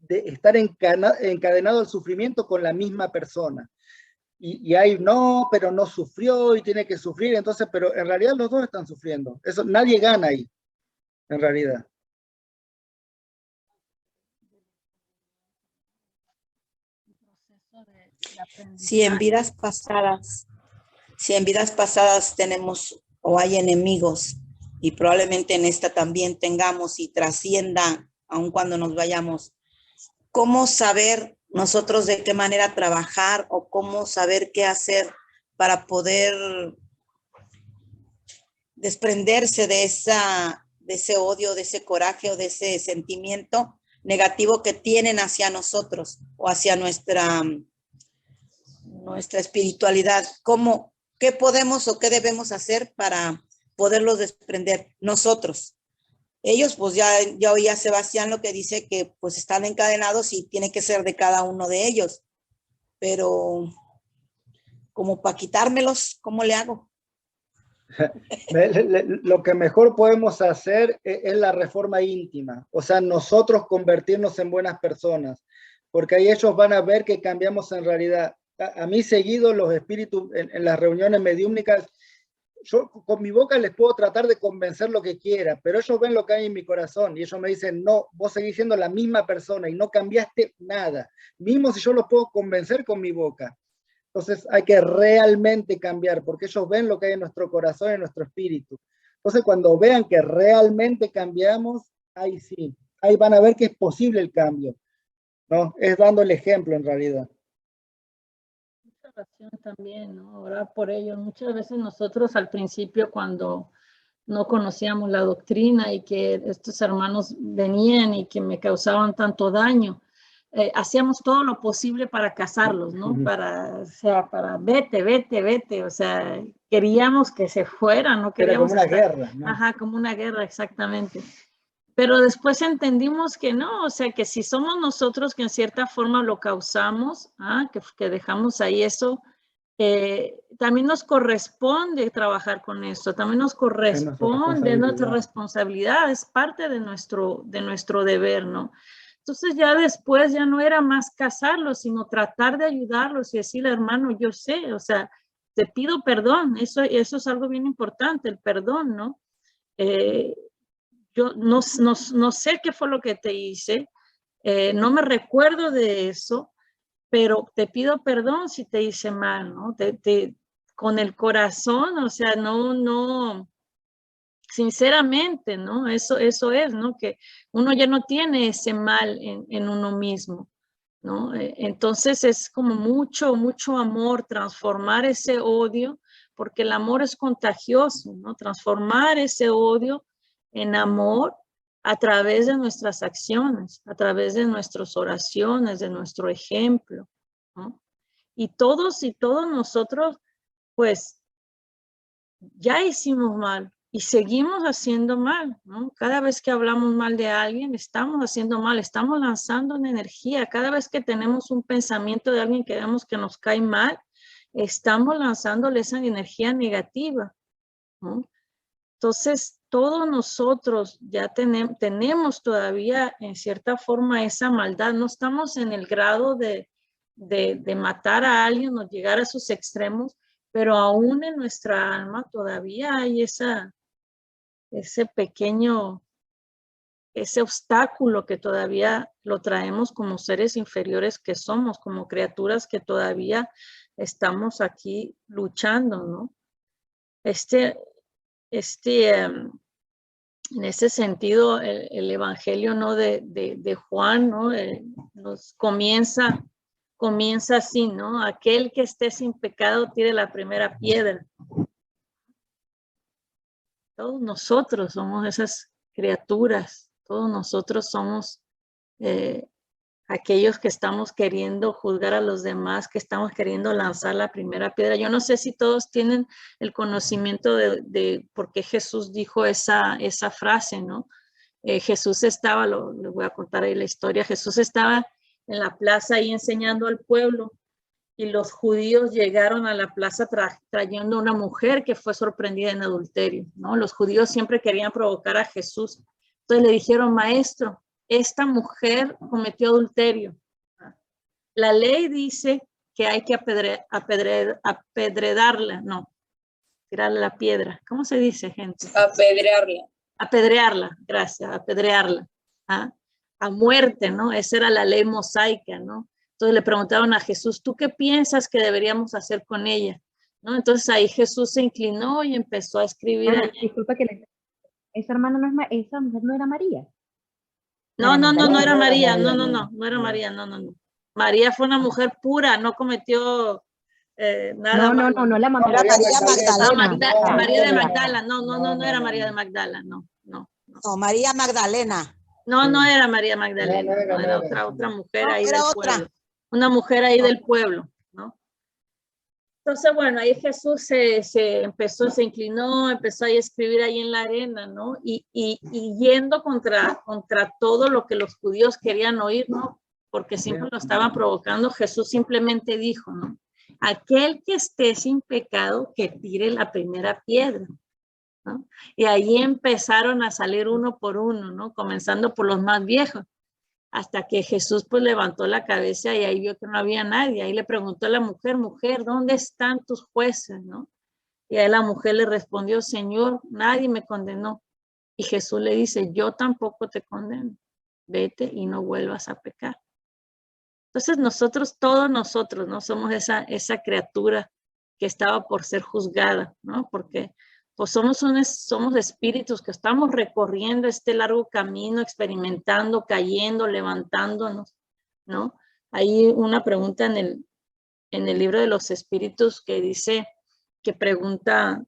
Speaker 4: estar encadenado al sufrimiento con la misma persona? Y ahí no, pero no sufrió y tiene que sufrir, entonces, pero en realidad los dos están sufriendo. Eso, nadie gana ahí, en realidad.
Speaker 6: Si en vidas pasadas tenemos o hay enemigos, y probablemente en esta también tengamos y trascienda, aun cuando nos vayamos, ¿cómo saber nosotros de qué manera trabajar o cómo saber qué hacer para poder desprenderse de ese odio, de ese coraje o de ese sentimiento negativo que tienen hacia nosotros o hacia nuestra espiritualidad? ¿Qué podemos o qué debemos hacer para poderlos desprender nosotros? Ellos, pues ya oí a Sebastián lo que dice, que pues están encadenados y tiene que ser de cada uno de ellos, pero como para quitármelos, ¿cómo le hago?
Speaker 4: Lo que mejor podemos hacer es la reforma íntima, o sea, nosotros convertirnos en buenas personas, porque ahí ellos van a ver que cambiamos en realidad. A mí seguido los espíritus en las reuniones mediúmnicas, yo con mi boca les puedo tratar de convencer lo que quiera, pero ellos ven lo que hay en mi corazón y ellos me dicen, no, vos seguís siendo la misma persona y no cambiaste nada, mismo si yo los puedo convencer con mi boca. Entonces hay que realmente cambiar, porque ellos ven lo que hay en nuestro corazón y en nuestro espíritu. Entonces cuando vean que realmente cambiamos, ahí sí, ahí van a ver que es posible el cambio, ¿no? Es dando el ejemplo en realidad.
Speaker 1: Mucha oración también, ¿no? Orar por ellos. Muchas veces nosotros al principio, cuando no conocíamos la doctrina y que estos hermanos venían y que me causaban tanto daño, hacíamos todo lo posible para casarlos, ¿no? O sea, para vete, o sea, queríamos que se fueran, no queríamos.
Speaker 4: Era como una guerra, ¿no?
Speaker 1: Ajá, como una guerra, exactamente. Pero después entendimos que no, o sea, que si somos nosotros que en cierta forma lo causamos, que dejamos ahí eso, también nos corresponde trabajar con esto, también nos corresponde, es nuestra responsabilidad, es parte de nuestro deber, ¿no? Entonces ya después ya no era más casarlos, sino tratar de ayudarlos y decirle, hermano, yo sé, o sea, te pido perdón, eso es algo bien importante, el perdón, ¿no? Yo no sé qué fue lo que te hice, no me recuerdo de eso, pero te pido perdón si te hice mal, ¿no? Con el corazón, o sea, no, sinceramente, ¿no? Eso es, ¿no? Que uno ya no tiene ese mal en uno mismo, ¿no? Entonces es como mucho amor, transformar ese odio, porque el amor es contagioso, ¿no? Transformar ese odio en amor a través de nuestras acciones, a través de nuestras oraciones, de nuestro ejemplo, ¿no? Y todos nosotros, pues, ya hicimos mal y seguimos haciendo mal, ¿no? Cada vez que hablamos mal de alguien, estamos haciendo mal, estamos lanzando una energía. Cada vez que tenemos un pensamiento de alguien que vemos que nos cae mal, estamos lanzándole esa energía negativa, ¿no? Entonces, todos nosotros ya tenemos todavía en cierta forma esa maldad. No estamos en el grado de matar a alguien o llegar a sus extremos, pero aún en nuestra alma todavía hay ese obstáculo que todavía lo traemos como seres inferiores que somos, como criaturas que todavía estamos aquí luchando, ¿no? En ese sentido, el evangelio, ¿no? de Juan, ¿no? Nos comienza así, ¿no? Aquel que esté sin pecado tire la primera piedra. Todos nosotros somos esas criaturas, todos nosotros somos aquellos que estamos queriendo juzgar a los demás, que estamos queriendo lanzar la primera piedra. Yo no sé si todos tienen el conocimiento de por qué Jesús dijo esa frase, ¿no? Jesús estaba, les voy a contar ahí la historia, Jesús estaba en la plaza ahí enseñando al pueblo y los judíos llegaron a la plaza trayendo una mujer que fue sorprendida en adulterio, ¿no? Los judíos siempre querían provocar a Jesús. Entonces le dijeron, maestro, esta mujer cometió adulterio. La ley dice que hay que apedrearla, no, tirarle la piedra. ¿Cómo se dice, gente?
Speaker 2: Apedrearla.
Speaker 1: Apedrearla, gracias, apedrearla. A muerte, ¿no? Esa era la ley mosaica, ¿no? Entonces le preguntaron a Jesús, ¿tú qué piensas que deberíamos hacer con ella? ¿No? Entonces ahí Jesús se inclinó y empezó a escribir.
Speaker 7: Disculpa que esa hermana no es esa mujer no era María.
Speaker 1: No era
Speaker 4: No era
Speaker 1: María,
Speaker 4: María,
Speaker 1: no era María, no. María fue una mujer pura, no cometió nada malo.
Speaker 7: No, la mamá.
Speaker 6: Era María
Speaker 1: Ah,
Speaker 6: Magdalena.
Speaker 1: María de Magdala, no era María de Magdala, no.
Speaker 6: No, María Magdalena.
Speaker 1: No era María Magdalena,
Speaker 4: No
Speaker 1: era
Speaker 4: era.
Speaker 1: otra mujer
Speaker 6: No,
Speaker 1: ahí
Speaker 6: era
Speaker 1: del
Speaker 6: otra.
Speaker 1: pueblo. Una mujer ahí del pueblo, ¿no? Entonces, bueno, ahí Jesús se inclinó, empezó a escribir ahí en la arena, ¿no? Y yendo contra todo lo que los judíos querían oír, ¿no? Porque siempre lo estaban provocando, Jesús simplemente dijo, ¿no? Aquel que esté sin pecado, que tire la primera piedra, ¿no? Y ahí empezaron a salir uno por uno, ¿no? Comenzando por los más viejos, hasta que Jesús pues levantó la cabeza y ahí vio que no había nadie. Ahí le preguntó a la mujer, ¿dónde están tus jueces, no? Y ahí la mujer le respondió, Señor, nadie me condenó. Y Jesús le dice, yo tampoco te condeno. Vete y no vuelvas a pecar. Entonces todos nosotros, ¿no? Somos esa criatura que estaba por ser juzgada, ¿no? Porque pues somos espíritus que estamos recorriendo este largo camino, experimentando, cayendo, levantándonos, ¿no? Hay una pregunta en el libro de los espíritus que dice, que pregunta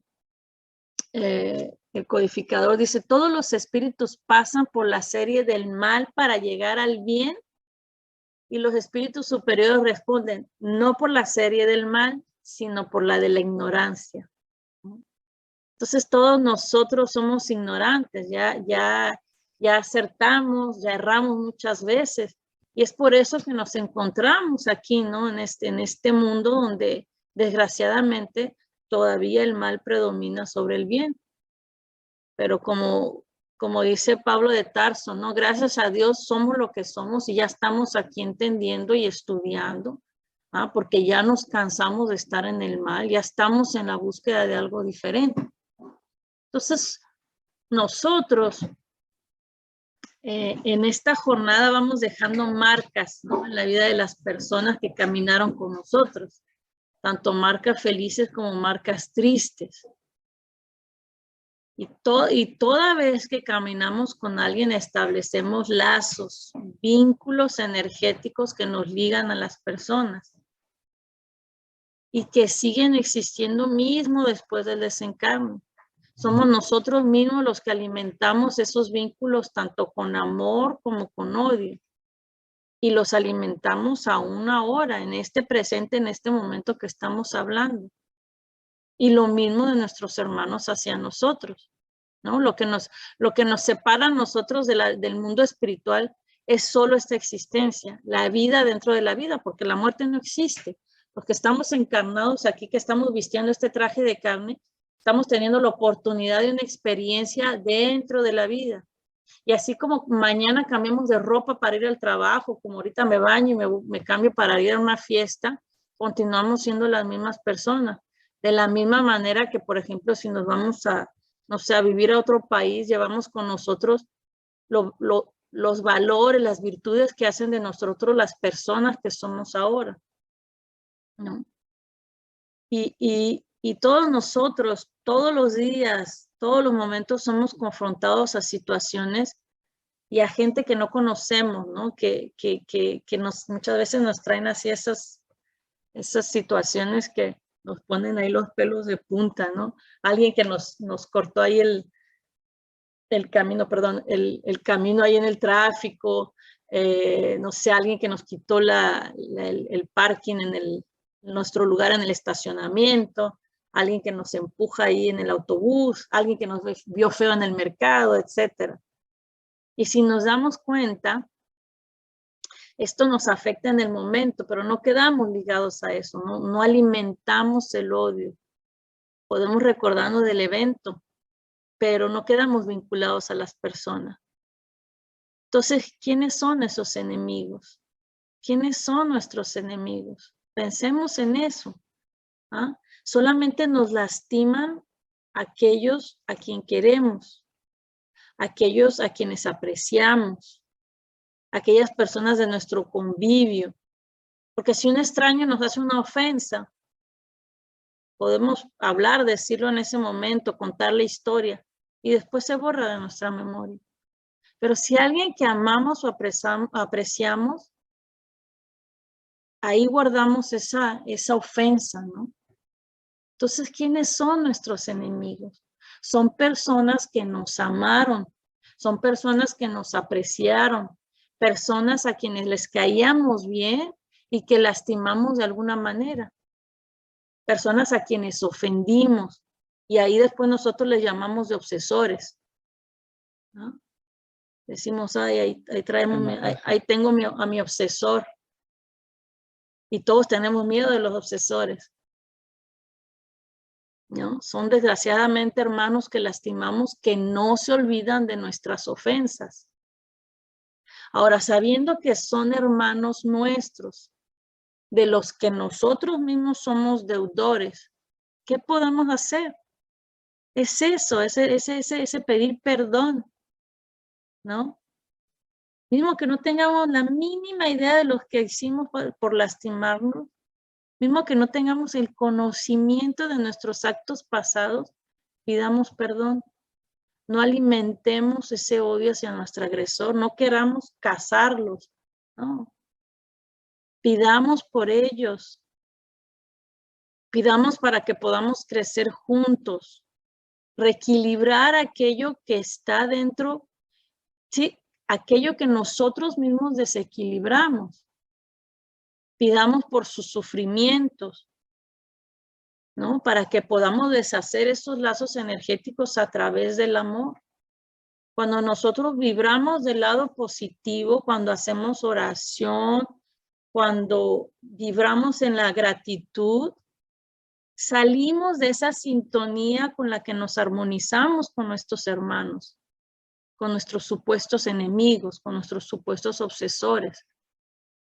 Speaker 1: el codificador, dice, ¿todos los espíritus pasan por la serie del mal para llegar al bien? Y los espíritus superiores responden, no por la serie del mal, sino por la de la ignorancia. Entonces todos nosotros somos ignorantes, ya acertamos, ya erramos muchas veces. Y es por eso que nos encontramos aquí, ¿no? En este mundo donde desgraciadamente todavía el mal predomina sobre el bien. Pero como dice Pablo de Tarso, ¿no? Gracias a Dios somos lo que somos y ya estamos aquí entendiendo y estudiando, ¿ah? Porque ya nos cansamos de estar en el mal, ya estamos en la búsqueda de algo diferente. Entonces, nosotros en esta jornada vamos dejando marcas, ¿no? En la vida de las personas que caminaron con nosotros, tanto marcas felices como marcas tristes. Y toda vez que caminamos con alguien establecemos lazos, vínculos energéticos que nos ligan a las personas y que siguen existiendo mismo después del desencarno. Somos nosotros mismos los que alimentamos esos vínculos tanto con amor como con odio. Y los alimentamos aún ahora, en este presente, en este momento que estamos hablando. Y lo mismo de nuestros hermanos hacia nosotros, ¿no? Lo que nos separa a nosotros del mundo espiritual es solo esta existencia, la vida dentro de la vida, porque la muerte no existe. Los que estamos encarnados aquí, que estamos vistiendo este traje de carne, estamos teniendo la oportunidad de una experiencia dentro de la vida. Y así como mañana cambiamos de ropa para ir al trabajo, como ahorita me baño y me cambio para ir a una fiesta, continuamos siendo las mismas personas. De la misma manera que, por ejemplo, si nos vamos no sé, a vivir a otro país, llevamos con nosotros los valores, las virtudes que hacen de nosotros las personas que somos ahora, ¿no? Y todos nosotros, todos los días, todos los momentos somos confrontados a situaciones y a gente que no conocemos, ¿no? Que muchas veces nos traen así esas situaciones que nos ponen ahí los pelos de punta, ¿no? Alguien que nos cortó ahí el camino, perdón, el camino ahí en el tráfico, no sé, alguien que nos quitó el parking en nuestro lugar en el estacionamiento, alguien que nos empuja ahí en el autobús, alguien que nos vio feo en el mercado, etcétera. Y si nos damos cuenta, esto nos afecta en el momento, pero no quedamos ligados a eso, no alimentamos el odio. Podemos recordarnos del evento, pero no quedamos vinculados a las personas. Entonces, ¿quiénes son esos enemigos? ¿Quiénes son nuestros enemigos? Pensemos en eso. ¿Ah? Solamente nos lastiman aquellos a quien queremos, aquellos a quienes apreciamos, aquellas personas de nuestro convivio, Porque si un extraño nos hace una ofensa, podemos hablar, decirlo en ese momento, contar la historia y después se borra de nuestra memoria. Pero si alguien que amamos o apreciamos, ahí guardamos esa ofensa, ¿no? Entonces, ¿quiénes son nuestros enemigos? Son personas que nos amaron, son personas que nos apreciaron, personas a quienes les caíamos bien y que lastimamos de alguna manera, personas a quienes ofendimos y ahí después nosotros les llamamos de obsesores, ¿no? Decimos, ay, ahí tengo a mi obsesor y todos tenemos miedo de los obsesores, ¿no? Son desgraciadamente hermanos que lastimamos, que no se olvidan de nuestras ofensas. Ahora, sabiendo que son hermanos nuestros, de los que nosotros mismos somos deudores, ¿qué podemos hacer? Es eso, ese pedir perdón, ¿no? Mismo que no tengamos la mínima idea de lo que hicimos por lastimarnos, mismo que no tengamos el conocimiento de nuestros actos pasados, pidamos perdón. No alimentemos ese odio hacia nuestro agresor, no queramos cazarlos, no. Pidamos por ellos, pidamos para que podamos crecer juntos, reequilibrar aquello que está dentro, sí, aquello que nosotros mismos desequilibramos. Pidamos por sus sufrimientos, ¿no? Para que podamos deshacer esos lazos energéticos a través del amor. Cuando nosotros vibramos del lado positivo, cuando hacemos oración, cuando vibramos en la gratitud, salimos de esa sintonía con la que nos armonizamos con nuestros hermanos, con nuestros supuestos enemigos, con nuestros supuestos obsesores,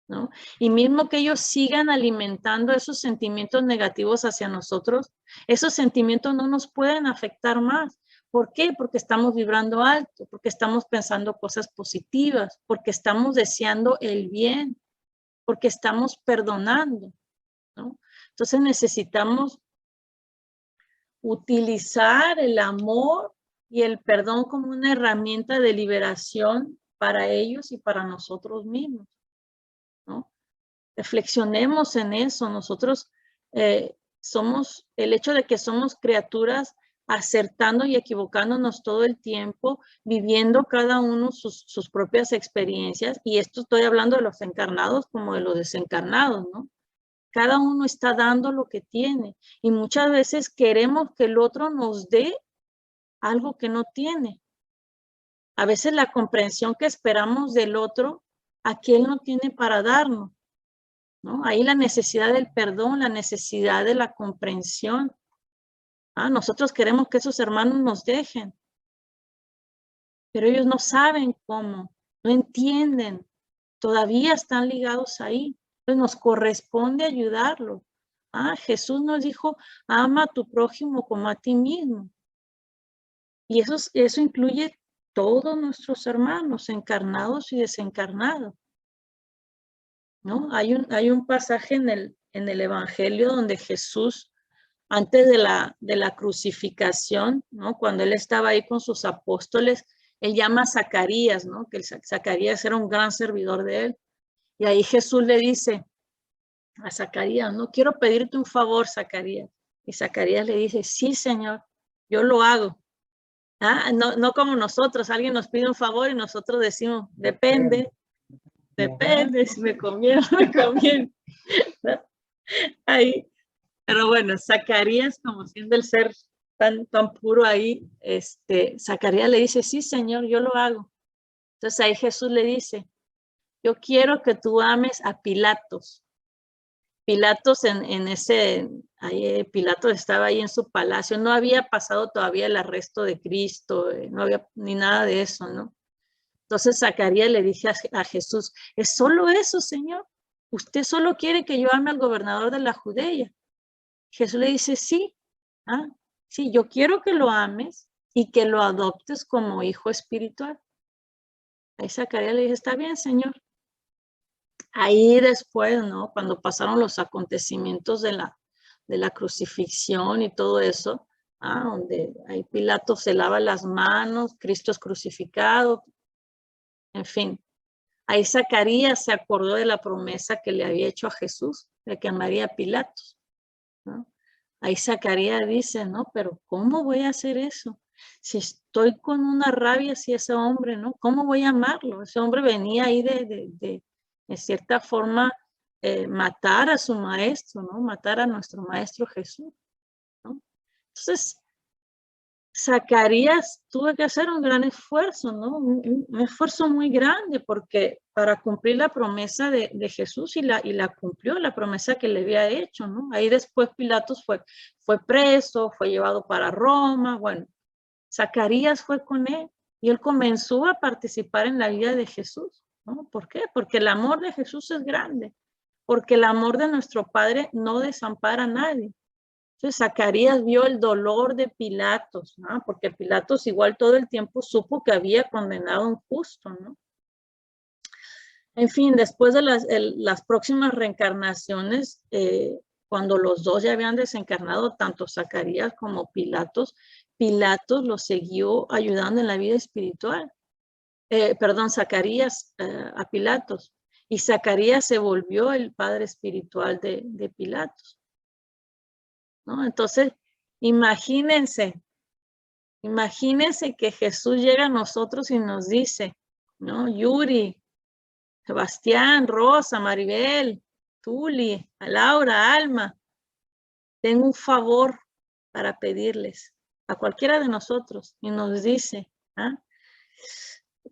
Speaker 1: ¿no? Y mismo que ellos sigan alimentando esos sentimientos negativos hacia nosotros, esos sentimientos no nos pueden afectar más. ¿Por qué? Porque estamos vibrando alto, porque estamos pensando cosas positivas, porque estamos deseando el bien, porque estamos perdonando, ¿no? Entonces necesitamos utilizar el amor y el perdón como una herramienta de liberación para ellos y para nosotros mismos, ¿no? Reflexionemos en eso. Nosotros somos, el hecho de que somos criaturas acertando y equivocándonos todo el tiempo, viviendo cada uno sus propias experiencias, y esto estoy hablando de los encarnados como de los desencarnados, ¿no? Cada uno está dando lo que tiene y muchas veces queremos que el otro nos dé algo que no tiene. A veces la comprensión que esperamos del otro, aquel no tiene para darnos, ¿no? Ahí la necesidad del perdón, la necesidad de la comprensión. Nosotros queremos que esos hermanos nos dejen, pero ellos no saben cómo, no entienden, todavía están ligados ahí. Entonces nos corresponde ayudarlos. Jesús nos dijo, ama a tu prójimo como a ti mismo. Y eso incluye todos nuestros hermanos, encarnados y desencarnados, ¿no? Hay un pasaje en el Evangelio donde Jesús, antes de la crucificación, ¿no? Cuando él estaba ahí con sus apóstoles, él llama a Zacarías, ¿no? Que Zacarías era un gran servidor de él. Y ahí Jesús le dice a Zacarías, no quiero pedirte un favor, Zacarías. Y Zacarías le dice, sí, Señor, yo lo hago. No como nosotros, alguien nos pide un favor y nosotros decimos, depende, si me conviene o no me conviene. ¿No? Ahí. Pero bueno, Zacarías, como siendo el ser tan puro ahí, Zacarías le dice, sí, Señor, yo lo hago. Entonces ahí Jesús le dice, yo quiero que tú ames a Pilatos. Pilatos Pilatos estaba ahí en su palacio, no había pasado todavía el arresto de Cristo, no había ni nada de eso, ¿no? Entonces Zacarías le dice a Jesús, ¿es solo eso, Señor? ¿Usted solo quiere que yo ame al gobernador de la Judea? Jesús le dice, sí, sí, yo quiero que lo ames y que lo adoptes como hijo espiritual. Ahí Zacarías le dice, está bien, Señor. Ahí después, ¿no? Cuando pasaron los acontecimientos de la crucifixión y todo eso, donde ahí Pilato se lava las manos, Cristo es crucificado, en fin. Ahí Zacarías se acordó de la promesa que le había hecho a Jesús, de que amaría a Pilatos, ¿no? Ahí Zacarías dice, no, pero ¿cómo voy a hacer eso? Si estoy con una rabia hacia ese hombre, ¿no? ¿Cómo voy a amarlo? Ese hombre venía ahí de cierta forma, matar a su maestro, ¿no? Matar a nuestro maestro Jesús, ¿no? Entonces, Zacarías tuvo que hacer un gran esfuerzo, ¿no? Un esfuerzo muy grande porque para cumplir la promesa de Jesús y la cumplió, la promesa que le había hecho, ¿no? Ahí después Pilatos fue preso, fue llevado para Roma, bueno, Zacarías fue con él y él comenzó a participar en la vida de Jesús, ¿no? ¿Por qué? Porque el amor de Jesús es grande, porque el amor de nuestro Padre no desampara a nadie. Entonces Zacarías vio el dolor de Pilatos, ¿no? Porque Pilatos igual todo el tiempo supo que había condenado a un justo, ¿no? En fin, después de las próximas reencarnaciones, cuando los dos ya habían desencarnado, tanto Zacarías como Pilatos, Pilatos los siguió ayudando en la vida espiritual. Zacarías a Pilatos. Y Zacarías se volvió el padre espiritual de Pilatos, ¿no? Entonces, imagínense que Jesús llega a nosotros y nos dice, ¿no? Yuri, Sebastián, Rosa, Maribel, Tuli, Laura, Alma, tengo un favor para pedirles a cualquiera de nosotros. Y nos dice,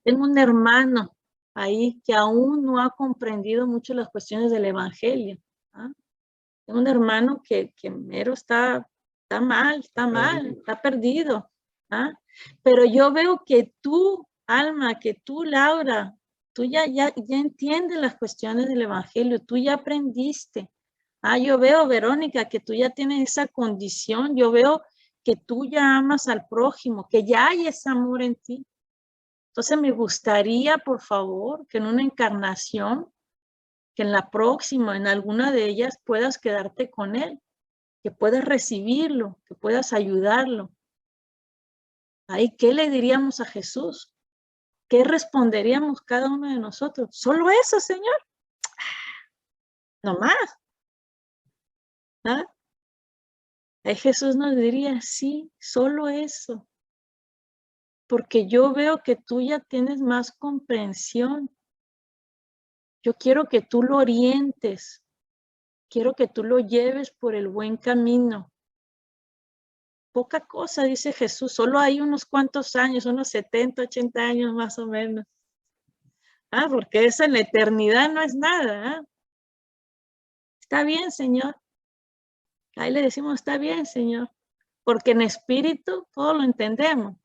Speaker 1: tengo un hermano ahí que aún no ha comprendido mucho las cuestiones del evangelio. Tengo un hermano que mero está mal, está perdido. Pero yo veo que tú, Alma, que tú, Laura, tú ya entiendes las cuestiones del evangelio, tú ya aprendiste. Yo veo, Verónica, que tú ya tienes esa condición, yo veo que tú ya amas al prójimo, que ya hay ese amor en ti. Entonces me gustaría, por favor, que en una encarnación, que en la próxima, en alguna de ellas, puedas quedarte con él, que puedas recibirlo, que puedas ayudarlo. Ahí, ¿qué le diríamos a Jesús? ¿Qué responderíamos cada uno de nosotros? ¿Solo eso, Señor? No más. Ahí Jesús nos diría, sí, solo eso. Porque yo veo que tú ya tienes más comprensión. Yo quiero que tú lo orientes. Quiero que tú lo lleves por el buen camino. Poca cosa, dice Jesús. Solo hay unos cuantos años, unos 70, 80 años más o menos. Porque eso en la eternidad no es nada. Está bien, Señor. Ahí le decimos, está bien, Señor. Porque en espíritu todo lo entendemos,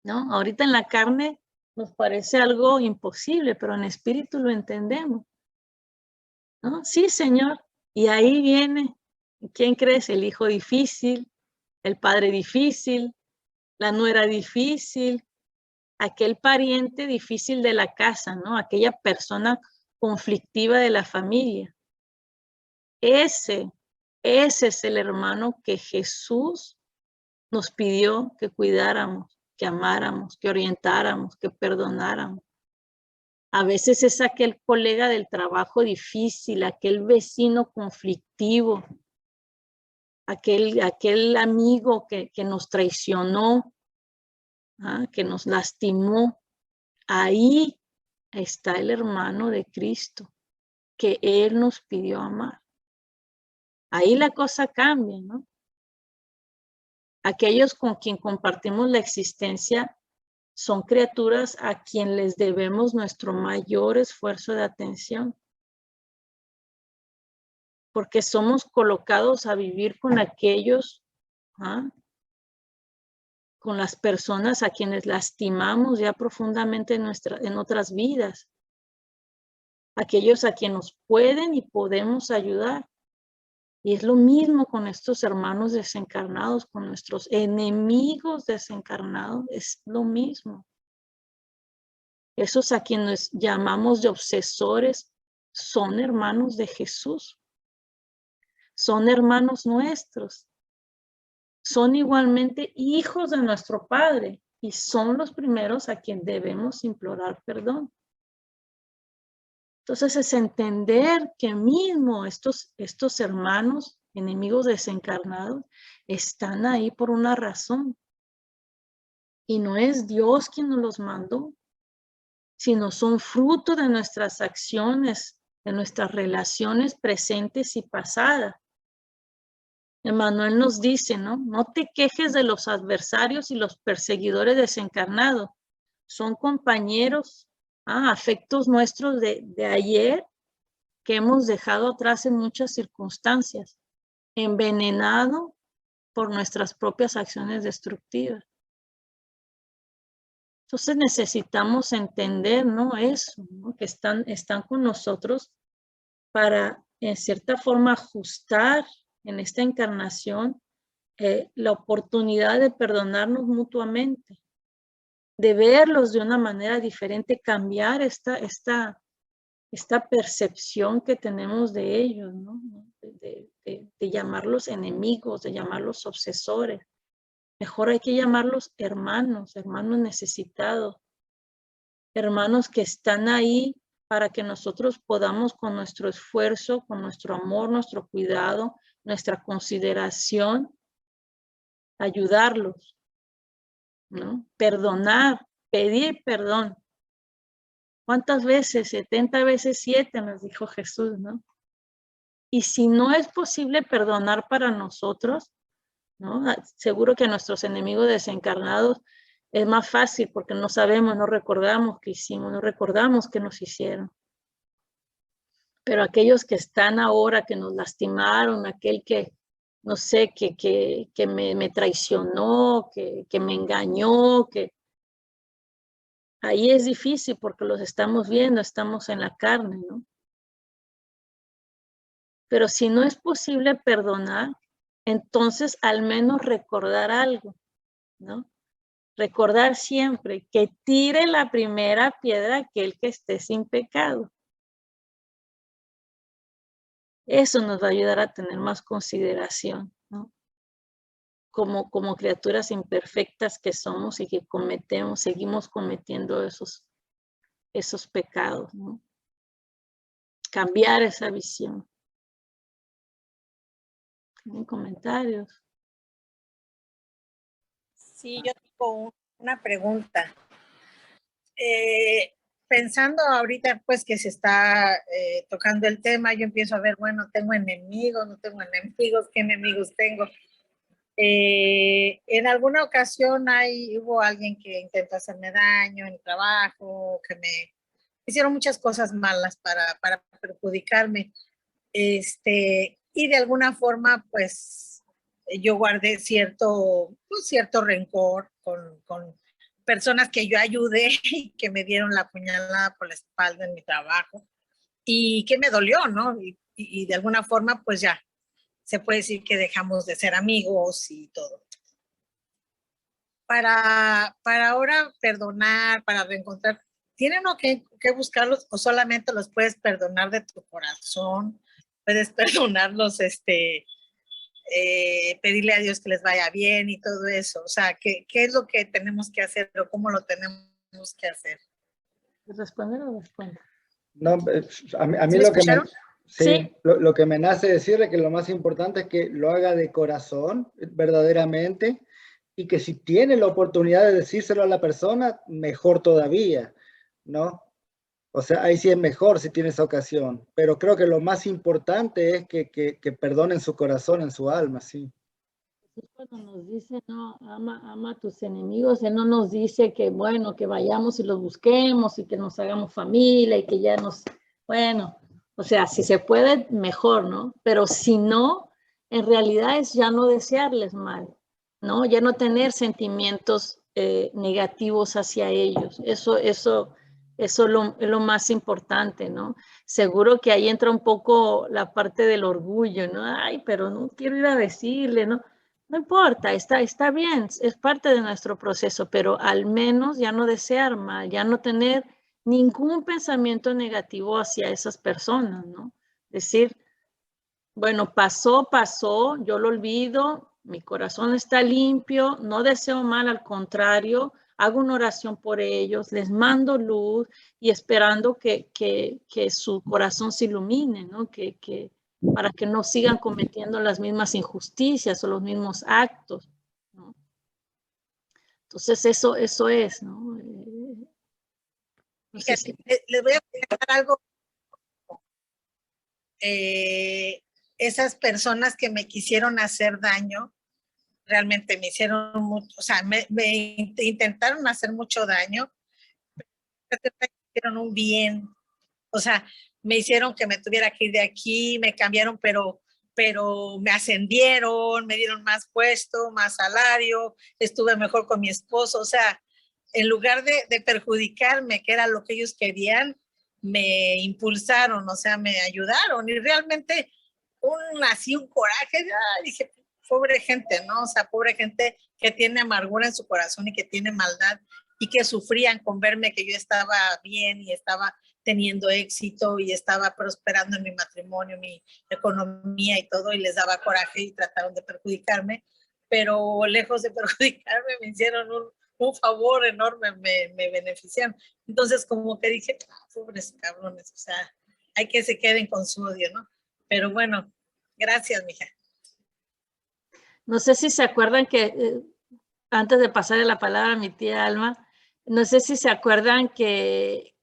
Speaker 1: ¿no? Ahorita en la carne nos parece algo imposible, pero en espíritu lo entendemos, ¿no? Sí, Señor. Y ahí viene, ¿quién crees? El hijo difícil, el padre difícil, la nuera difícil, aquel pariente difícil de la casa, ¿no? Aquella persona conflictiva de la familia. Ese es el hermano que Jesús nos pidió que cuidáramos, que amáramos, que orientáramos, que perdonáramos. A veces es aquel colega del trabajo difícil, aquel vecino conflictivo, aquel amigo que nos traicionó, que nos lastimó. Ahí está el hermano de Cristo, que Él nos pidió amar. Ahí la cosa cambia, ¿no? Aquellos con quien compartimos la existencia son criaturas a quien les debemos nuestro mayor esfuerzo de atención. Porque somos colocados a vivir con aquellos, con las personas a quienes lastimamos ya profundamente en otras vidas. Aquellos a quienes nos pueden y podemos ayudar. Y es lo mismo con estos hermanos desencarnados, con nuestros enemigos desencarnados, es lo mismo. Esos a quienes llamamos de obsesores son hermanos de Jesús, son hermanos nuestros, son igualmente hijos de nuestro Padre y son los primeros a quien debemos implorar perdón. Entonces es entender que mismo estos hermanos, enemigos desencarnados, están ahí por una razón. Y no es Dios quien nos los mandó, sino son fruto de nuestras acciones, de nuestras relaciones presentes y pasadas. Emmanuel nos dice, ¿no? No te quejes de los adversarios y los perseguidores desencarnados. Son compañeros, afectos nuestros de ayer que hemos dejado atrás en muchas circunstancias, envenenado por nuestras propias acciones destructivas. Entonces necesitamos entender, ¿no? Eso, ¿no? Que están con nosotros para, en cierta forma, ajustar en esta encarnación la oportunidad de perdonarnos mutuamente, de verlos de una manera diferente, cambiar esta percepción que tenemos de ellos, ¿no? De llamarlos enemigos, de llamarlos obsesores. Mejor hay que llamarlos hermanos, hermanos necesitados, hermanos que están ahí para que nosotros podamos con nuestro esfuerzo, con nuestro amor, nuestro cuidado, nuestra consideración, ayudarlos, ¿no? Perdonar, pedir perdón. ¿Cuántas veces? 70 veces 7 nos dijo Jesús, ¿no? Y si no es posible perdonar para nosotros, ¿no? Seguro que a nuestros enemigos desencarnados es más fácil porque no sabemos, no recordamos qué hicimos, no recordamos qué nos hicieron. Pero aquellos que están ahora, que nos lastimaron, aquel que, no sé, que me traicionó, que me engañó, que ahí es difícil porque los estamos viendo, estamos en la carne, ¿no? Pero si no es posible perdonar, entonces al menos recordar algo, ¿no? Recordar siempre que tire la primera piedra aquel que esté sin pecado. Eso nos va a ayudar a tener más consideración, ¿no? Como criaturas imperfectas que somos y que seguimos cometiendo esos pecados, ¿no? Cambiar esa visión. ¿Tienen comentarios?
Speaker 5: Sí, yo tengo una pregunta. Pensando ahorita pues que se está tocando el tema, yo empiezo a ver, bueno, tengo enemigos, no tengo enemigos, ¿qué enemigos tengo? En alguna ocasión hubo alguien que intentó hacerme daño en el trabajo, que me hicieron muchas cosas malas para perjudicarme. Y de alguna forma, pues, yo guardé cierto rencor con personas que yo ayudé y que me dieron la puñalada por la espalda en mi trabajo y que me dolió, ¿no? Y de alguna forma, pues ya, se puede decir que dejamos de ser amigos y todo. Para ahora perdonar, para reencontrar, ¿tienen que buscarlos o solamente los puedes perdonar de tu corazón? Puedes perdonarlos, pedirle a Dios que les vaya bien y todo eso. O sea, ¿qué es lo que tenemos que hacer o cómo lo tenemos que hacer?
Speaker 1: ¿Responder o responder?
Speaker 4: No, a mí lo que me... Sí, lo que me nace decirle que lo más importante es que lo haga de corazón, verdaderamente, y que si tiene la oportunidad de decírselo a la persona, mejor todavía, ¿no? O sea, ahí sí es mejor si tiene esa ocasión, pero creo que lo más importante es que perdone en su corazón, en su alma, sí.
Speaker 1: Cuando nos dice, no, ama a tus enemigos, Él no nos dice que, bueno, que vayamos y los busquemos y que nos hagamos familia y que ya bueno, o sea, si se puede, mejor, ¿no? Pero si no, en realidad es ya no desearles mal, ¿no? Ya no tener sentimientos negativos hacia ellos. Eso es lo más importante, ¿no? Seguro que ahí entra un poco la parte del orgullo, ¿no? Ay, pero no quiero ir a decirle, ¿no? No importa, está bien, es parte de nuestro proceso, pero al menos ya no desear mal, ya no tener ningún pensamiento negativo hacia esas personas, ¿no? Decir, bueno, pasó, yo lo olvido, mi corazón está limpio, no deseo mal, al contrario, hago una oración por ellos, les mando luz y esperando que su corazón se ilumine, ¿no? Para que no sigan cometiendo las mismas injusticias o los mismos actos, ¿no? Entonces eso es, ¿no? No sé si...
Speaker 5: Les voy a preguntar algo. Esas personas que me quisieron hacer daño, realmente me hicieron mucho, o sea, me intentaron hacer mucho daño, pero me hicieron un bien, o sea, me hicieron que me tuviera que ir de aquí, me cambiaron, pero me ascendieron, me dieron más puesto, más salario, estuve mejor con mi esposo, o sea, en lugar de perjudicarme, que era lo que ellos querían, me impulsaron, o sea, me ayudaron y realmente así un coraje, dije, pobre gente, ¿no? O sea, pobre gente que tiene amargura en su corazón y que tiene maldad y que sufrían con verme que yo estaba bien y estaba teniendo éxito y estaba prosperando en mi matrimonio, mi economía y todo, y les daba coraje y trataron de perjudicarme, pero lejos de perjudicarme me hicieron un favor enorme, me beneficiaron. Entonces como que dije, pobres cabrones, o sea, hay que se queden con su odio, ¿no? Pero bueno, gracias, mija.
Speaker 1: No sé si se acuerdan que, antes de pasarle la palabra a mi tía Alma, no sé si se acuerdan que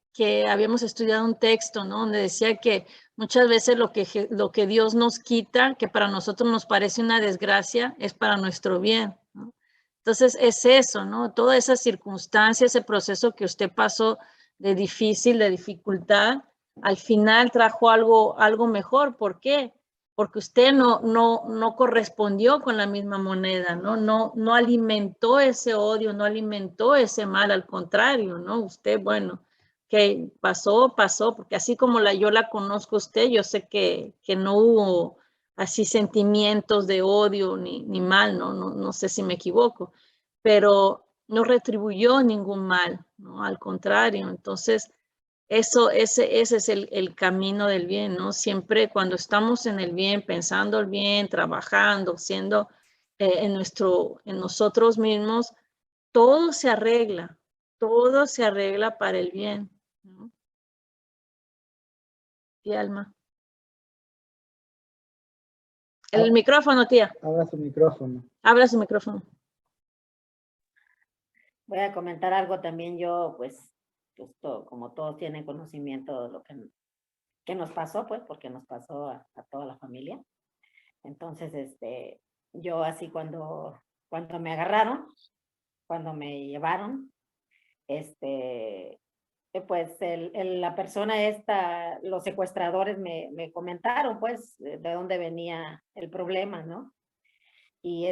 Speaker 1: habíamos estudiado un texto, ¿no? Donde decía que muchas veces lo que Dios nos quita, que para nosotros nos parece una desgracia, es para nuestro bien, ¿no? Entonces es eso, ¿no? Toda esa circunstancia, ese proceso que usted pasó de difícil, de dificultad, al final trajo algo mejor. ¿Por qué? Porque usted no correspondió con la misma moneda, ¿no? No alimentó ese odio, no alimentó ese mal, al contrario, ¿no? Usted, bueno, que pasó, porque así como yo la conozco a usted, yo sé que no hubo así sentimientos de odio ni mal, ¿no? No sé si me equivoco, pero no retribuyó ningún mal, ¿no? Al contrario, entonces ese es el camino del bien, ¿no? Siempre cuando estamos en el bien, pensando el bien, trabajando, siendo en nosotros mismos, todo se arregla para el bien, ¿no? Y Alma. El micrófono, tía.
Speaker 4: Abra su micrófono.
Speaker 1: Abra su micrófono.
Speaker 8: Voy a comentar algo también yo, pues, como todos tienen conocimiento de lo que nos pasó, pues, porque nos pasó a toda la familia. Entonces, yo así cuando me agarraron, cuando me llevaron, pues la persona esta, los secuestradores me comentaron, pues, de dónde venía el problema, ¿no? Y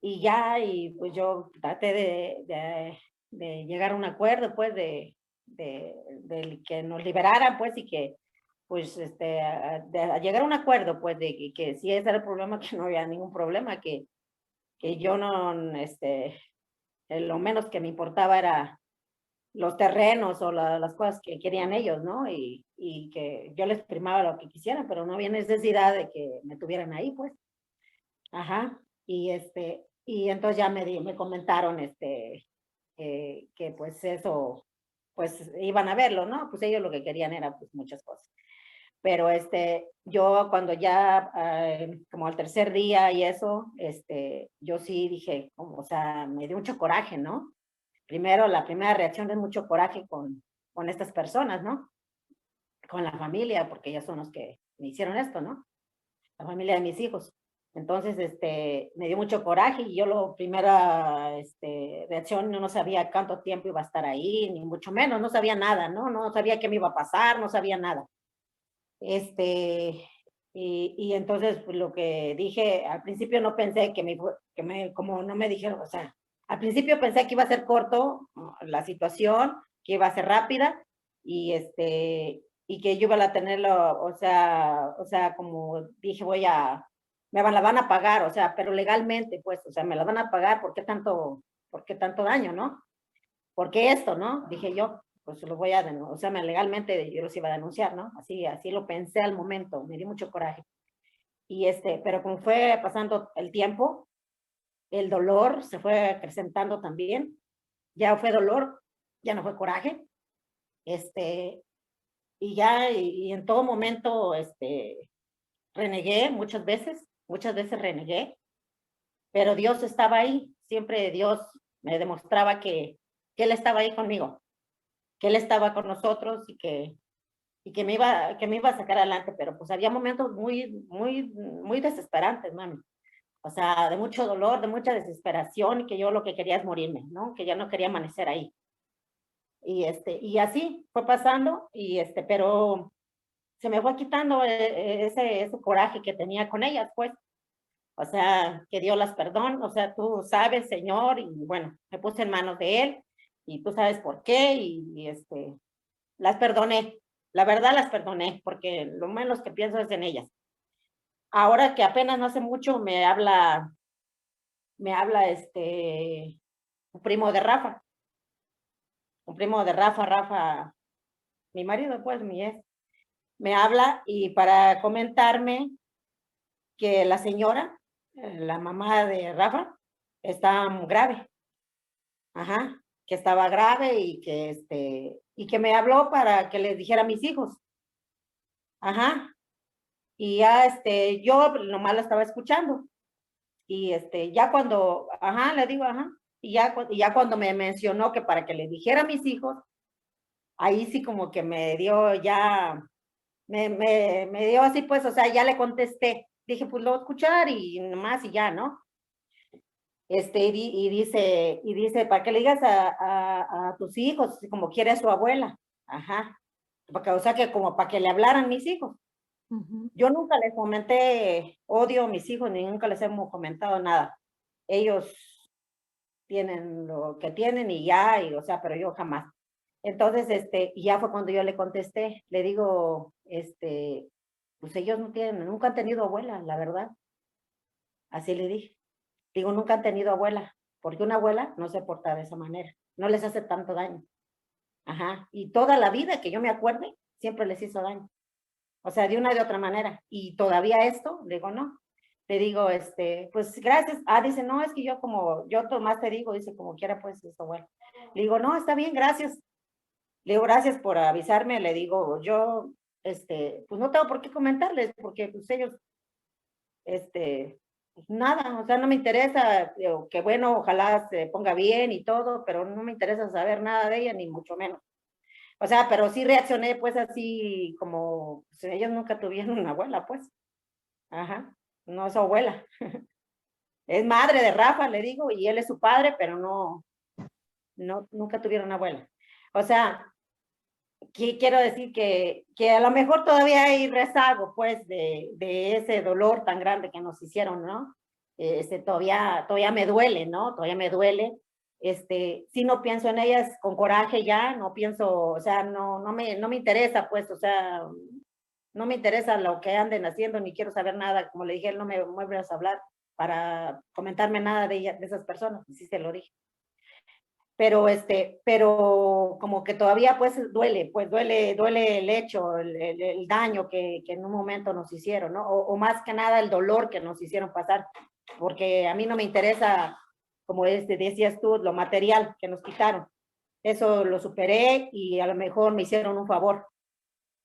Speaker 8: y pues yo traté de llegar a un acuerdo, pues, de que nos liberaran, pues, y que, pues, a llegar a un acuerdo, pues, de que si ese era el problema, que no había ningún problema, que yo no, lo menos que me importaba era los terrenos o las cosas que querían ellos, ¿no? Y que yo les primaba lo que quisieran, pero no había necesidad de que me tuvieran ahí, pues. Ajá. Y entonces ya me comentaron, que pues eso, pues iban a verlo, ¿no? Pues ellos lo que querían era pues muchas cosas. Pero yo cuando ya, como al tercer día y eso, yo sí dije, o sea, me dio mucho coraje, ¿no? Primero, la primera reacción es mucho coraje con estas personas, ¿no? Con la familia, porque ellos son los que me hicieron esto, ¿no? La familia de mis hijos. Entonces, me dio mucho coraje y yo la primera reacción, no sabía cuánto tiempo iba a estar ahí, ni mucho menos, no sabía nada, ¿no? No sabía qué me iba a pasar, no sabía nada. Y entonces pues, lo que dije, al principio no pensé como no me dijeron, o sea, al principio pensé que iba a ser corto la situación, que iba a ser rápida y y que yo iba a tenerlo, o sea, como dije, la van a pagar, o sea, pero legalmente, pues, o sea, me la van a pagar, por qué tanto daño, no? ¿Por qué esto, no? Dije yo. pues los voy a denunciar, o sea, legalmente yo los iba a denunciar, ¿no? Así lo pensé al momento, me dio mucho coraje. Y pero como fue pasando el tiempo, el dolor se fue acrecentando también, ya fue dolor, ya no fue coraje, y ya, y en todo momento, renegué muchas veces renegué, pero Dios estaba ahí, siempre Dios me demostraba que Él estaba ahí conmigo, que Él estaba con nosotros y que me iba a sacar adelante, pero pues había momentos muy desesperantes, mami. O sea, de mucho dolor, de mucha desesperación y que yo lo que quería es morirme, ¿no? Que ya no quería amanecer ahí. Y así fue pasando, pero se me fue quitando ese coraje que tenía con ellas, pues. O sea, que Dios las perdone, o sea, tú sabes, Señor, y bueno, me puse en manos de Él, y tú sabes por qué, las perdoné. La verdad las perdoné, porque lo menos que pienso es en ellas. Ahora que apenas no hace mucho me habla un primo de Rafa, Rafa, mi marido, pues, mi ex, me habla y para comentarme que la señora, la mamá de Rafa, está muy grave. Ajá, que estaba grave y que me habló para que les dijera a mis hijos. Ajá, y ya yo nomás la estaba escuchando. Y ya cuando, ajá, le digo, ajá, y ya cuando me mencionó que para que le dijera a mis hijos, ahí sí como que me dio ya, me dio así pues, o sea, ya le contesté. Dije, pues lo voy a escuchar y nomás y ya, ¿no? Y dice, para que le digas a tus hijos, como quiere a su abuela. Ajá. Porque, o sea, que como para que le hablaran mis hijos. Yo nunca les comenté odio a mis hijos, ni nunca les hemos comentado nada. Ellos tienen lo que tienen y ya, y, o sea, pero yo jamás. Entonces, y ya fue cuando yo le contesté, le digo, pues ellos no tienen, nunca han tenido abuela, la verdad. Así le dije. Digo, nunca han tenido abuela, porque una abuela no se porta de esa manera, no les hace tanto daño. Ajá, y toda la vida que yo me acuerde, siempre les hizo daño. O sea, de una y de otra manera. Y todavía esto, le digo, no. Le digo, pues gracias. Dice, no, es que yo más te digo, dice, como quiera, pues, eso, bueno. Le digo, no, está bien, gracias. Le digo, gracias por avisarme. Le digo, yo, pues no tengo por qué comentarles, porque pues ellos, pues nada, o sea, no me interesa, que bueno, ojalá se ponga bien y todo, pero no me interesa saber nada de ella, ni mucho menos. O sea, pero sí reaccioné pues así como, pues, ellos nunca tuvieron una abuela, pues. Ajá, no es su abuela. Es madre de Rafa, le digo, y él es su padre, pero no, nunca tuvieron una abuela. O sea, quiero decir que a lo mejor todavía hay rezago, pues, de ese dolor tan grande que nos hicieron, ¿no? Todavía me duele, ¿no? Todavía me duele. Sí no pienso en ellas con coraje ya, no pienso, o sea, no me interesa, pues, o sea, no me interesa lo que anden haciendo, ni quiero saber nada. Como le dije, no me vuelvas a hablar para comentarme nada de esas personas, sí se lo dije. Pero como que todavía pues duele el hecho, el daño que en un momento nos hicieron, ¿no? O más que nada el dolor que nos hicieron pasar, porque a mí no me interesa, como decías tú, lo material que nos quitaron. Eso lo superé y a lo mejor me hicieron un favor,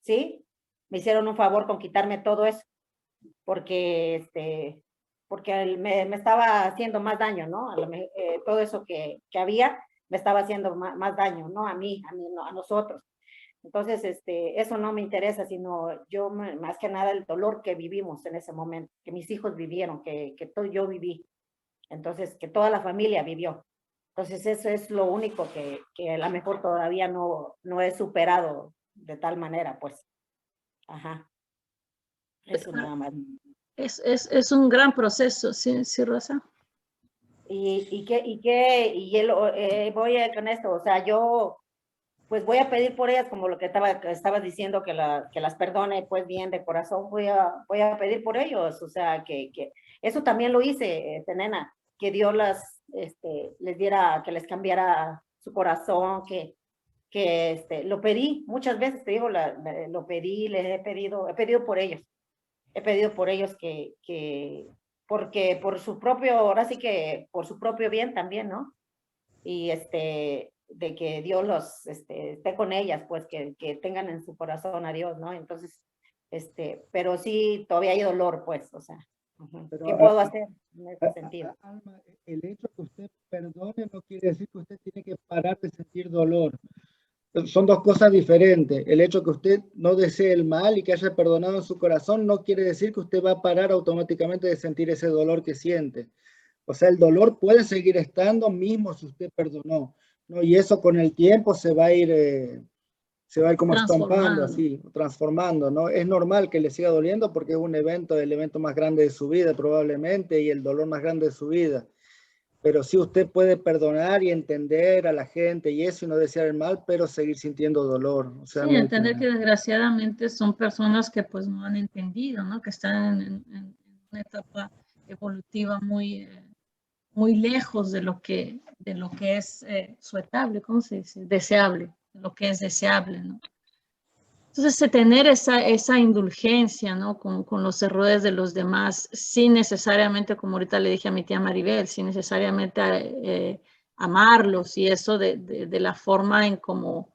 Speaker 8: ¿sí? Me hicieron un favor con quitarme todo eso, porque me estaba haciendo más daño, ¿no? Todo eso que había me estaba haciendo más daño, ¿no? A mí, no, a nosotros. Entonces, eso no me interesa, sino yo, más que nada, el dolor que vivimos en ese momento, que mis hijos vivieron, que yo viví. Entonces, que toda la familia vivió. Entonces, eso es lo único que a lo mejor todavía no he superado de tal manera, pues. Ajá. Eso nada más.
Speaker 1: Es un gran proceso, sí, Rosa.
Speaker 8: Voy con esto, o sea, yo pues voy a pedir por ellas, como lo que estabas diciendo, que las perdone pues bien de corazón, voy a pedir por ellos, o sea, que eso también lo hice, nena, que Dios les diera, que les cambiara su corazón, que lo pedí muchas veces, te digo, lo pedí, les he pedido por ellos. He pedido por ellos porque por su propio, ahora sí que por su propio bien también, ¿no? Y de que Dios esté con ellas, pues que tengan en su corazón a Dios, ¿no? Entonces, pero sí, todavía hay dolor, pues, o sea,
Speaker 4: Pero,
Speaker 8: ¿qué puedo hacer en ese sentido?
Speaker 4: Alma, el hecho que usted perdone no quiere decir que usted tiene que parar de sentir dolor. Son dos cosas diferentes. El hecho que usted no desee el mal y que haya perdonado en su corazón no quiere decir que usted va a parar automáticamente de sentir ese dolor que siente. O sea, el dolor puede seguir estando mismo si usted perdonó, ¿no? Y eso con el tiempo se va a ir como estampando, así, transformando, ¿no? Es normal que le siga doliendo porque es el evento más grande de su vida probablemente y el dolor más grande de su vida. Pero sí usted puede perdonar y entender a la gente y eso y no desear el mal, pero seguir sintiendo dolor. O sea,
Speaker 1: sí, entender que desgraciadamente son personas que pues no han entendido, ¿no? Que están en una etapa evolutiva muy lejos de lo que es suetable, ¿cómo se dice? Deseable, lo que es deseable, ¿no? Entonces, tener esa indulgencia, ¿no? Con los errores de los demás, sin necesariamente, como ahorita le dije a mi tía Maribel, sin necesariamente amarlos y eso de la forma en como,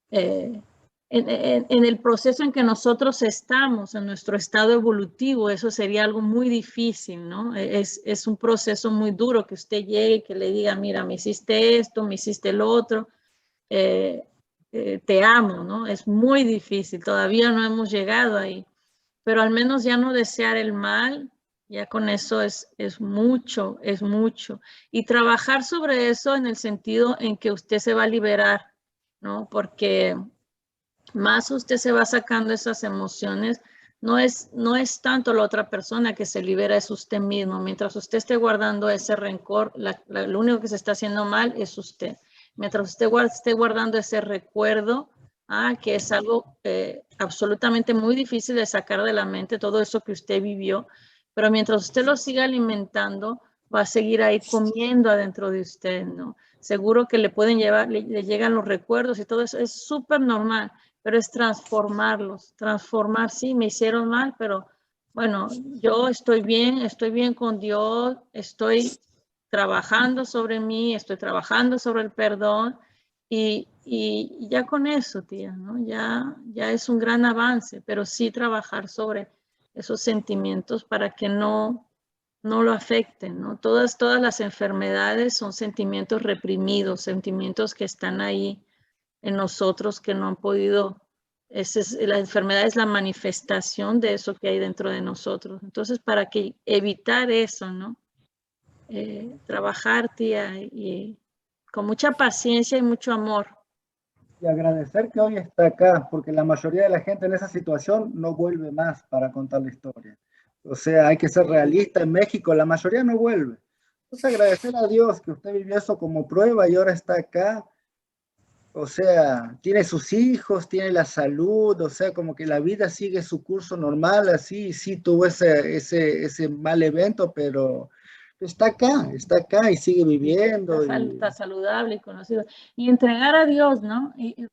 Speaker 1: en el proceso en que nosotros estamos, en nuestro estado evolutivo, eso sería algo muy difícil, ¿no? Es un proceso muy duro que usted llegue y que le diga, mira, me hiciste esto, me hiciste lo otro, te amo, ¿no? Es muy difícil, todavía no hemos llegado ahí, pero al menos ya no desear el mal, ya con eso es mucho, es mucho. Y trabajar sobre eso en el sentido en que usted se va a liberar, ¿no? Porque más usted se va sacando esas emociones, no es tanto la otra persona que se libera, es usted mismo. Mientras usted esté guardando ese rencor, lo único que se está haciendo mal es usted. Mientras usted esté guardando ese recuerdo, que es algo absolutamente muy difícil de sacar de la mente, todo eso que usted vivió, pero mientras usted lo siga alimentando, va a seguir ahí comiendo adentro de usted, ¿no? Seguro que le pueden llevar, le llegan los recuerdos y todo eso, es súper normal, pero es transformar, sí, me hicieron mal, pero bueno, yo estoy bien con Dios, estoy trabajando sobre mí, estoy trabajando sobre el perdón y ya con eso, tía, ¿no? Ya es un gran avance, pero sí trabajar sobre esos sentimientos para que no lo afecten, ¿no? Todas las enfermedades son sentimientos reprimidos, sentimientos que están ahí en nosotros que no han podido, la enfermedad es la manifestación de eso que hay dentro de nosotros. Entonces, para que evitar eso, ¿no? Trabajar, tía, y con mucha paciencia y mucho amor.
Speaker 4: Y agradecer que hoy está acá, porque la mayoría de la gente en esa situación no vuelve más para contar la historia. O sea, hay que ser realista. En México la mayoría no vuelve. Entonces agradecer a Dios que usted vivió eso como prueba y ahora está acá. O sea, tiene sus hijos, tiene la salud, o sea, como que la vida sigue su curso normal, así, sí tuvo ese mal evento, pero está acá y sigue viviendo.
Speaker 1: Está saludable y conocido. Y entregar a Dios, ¿no? Y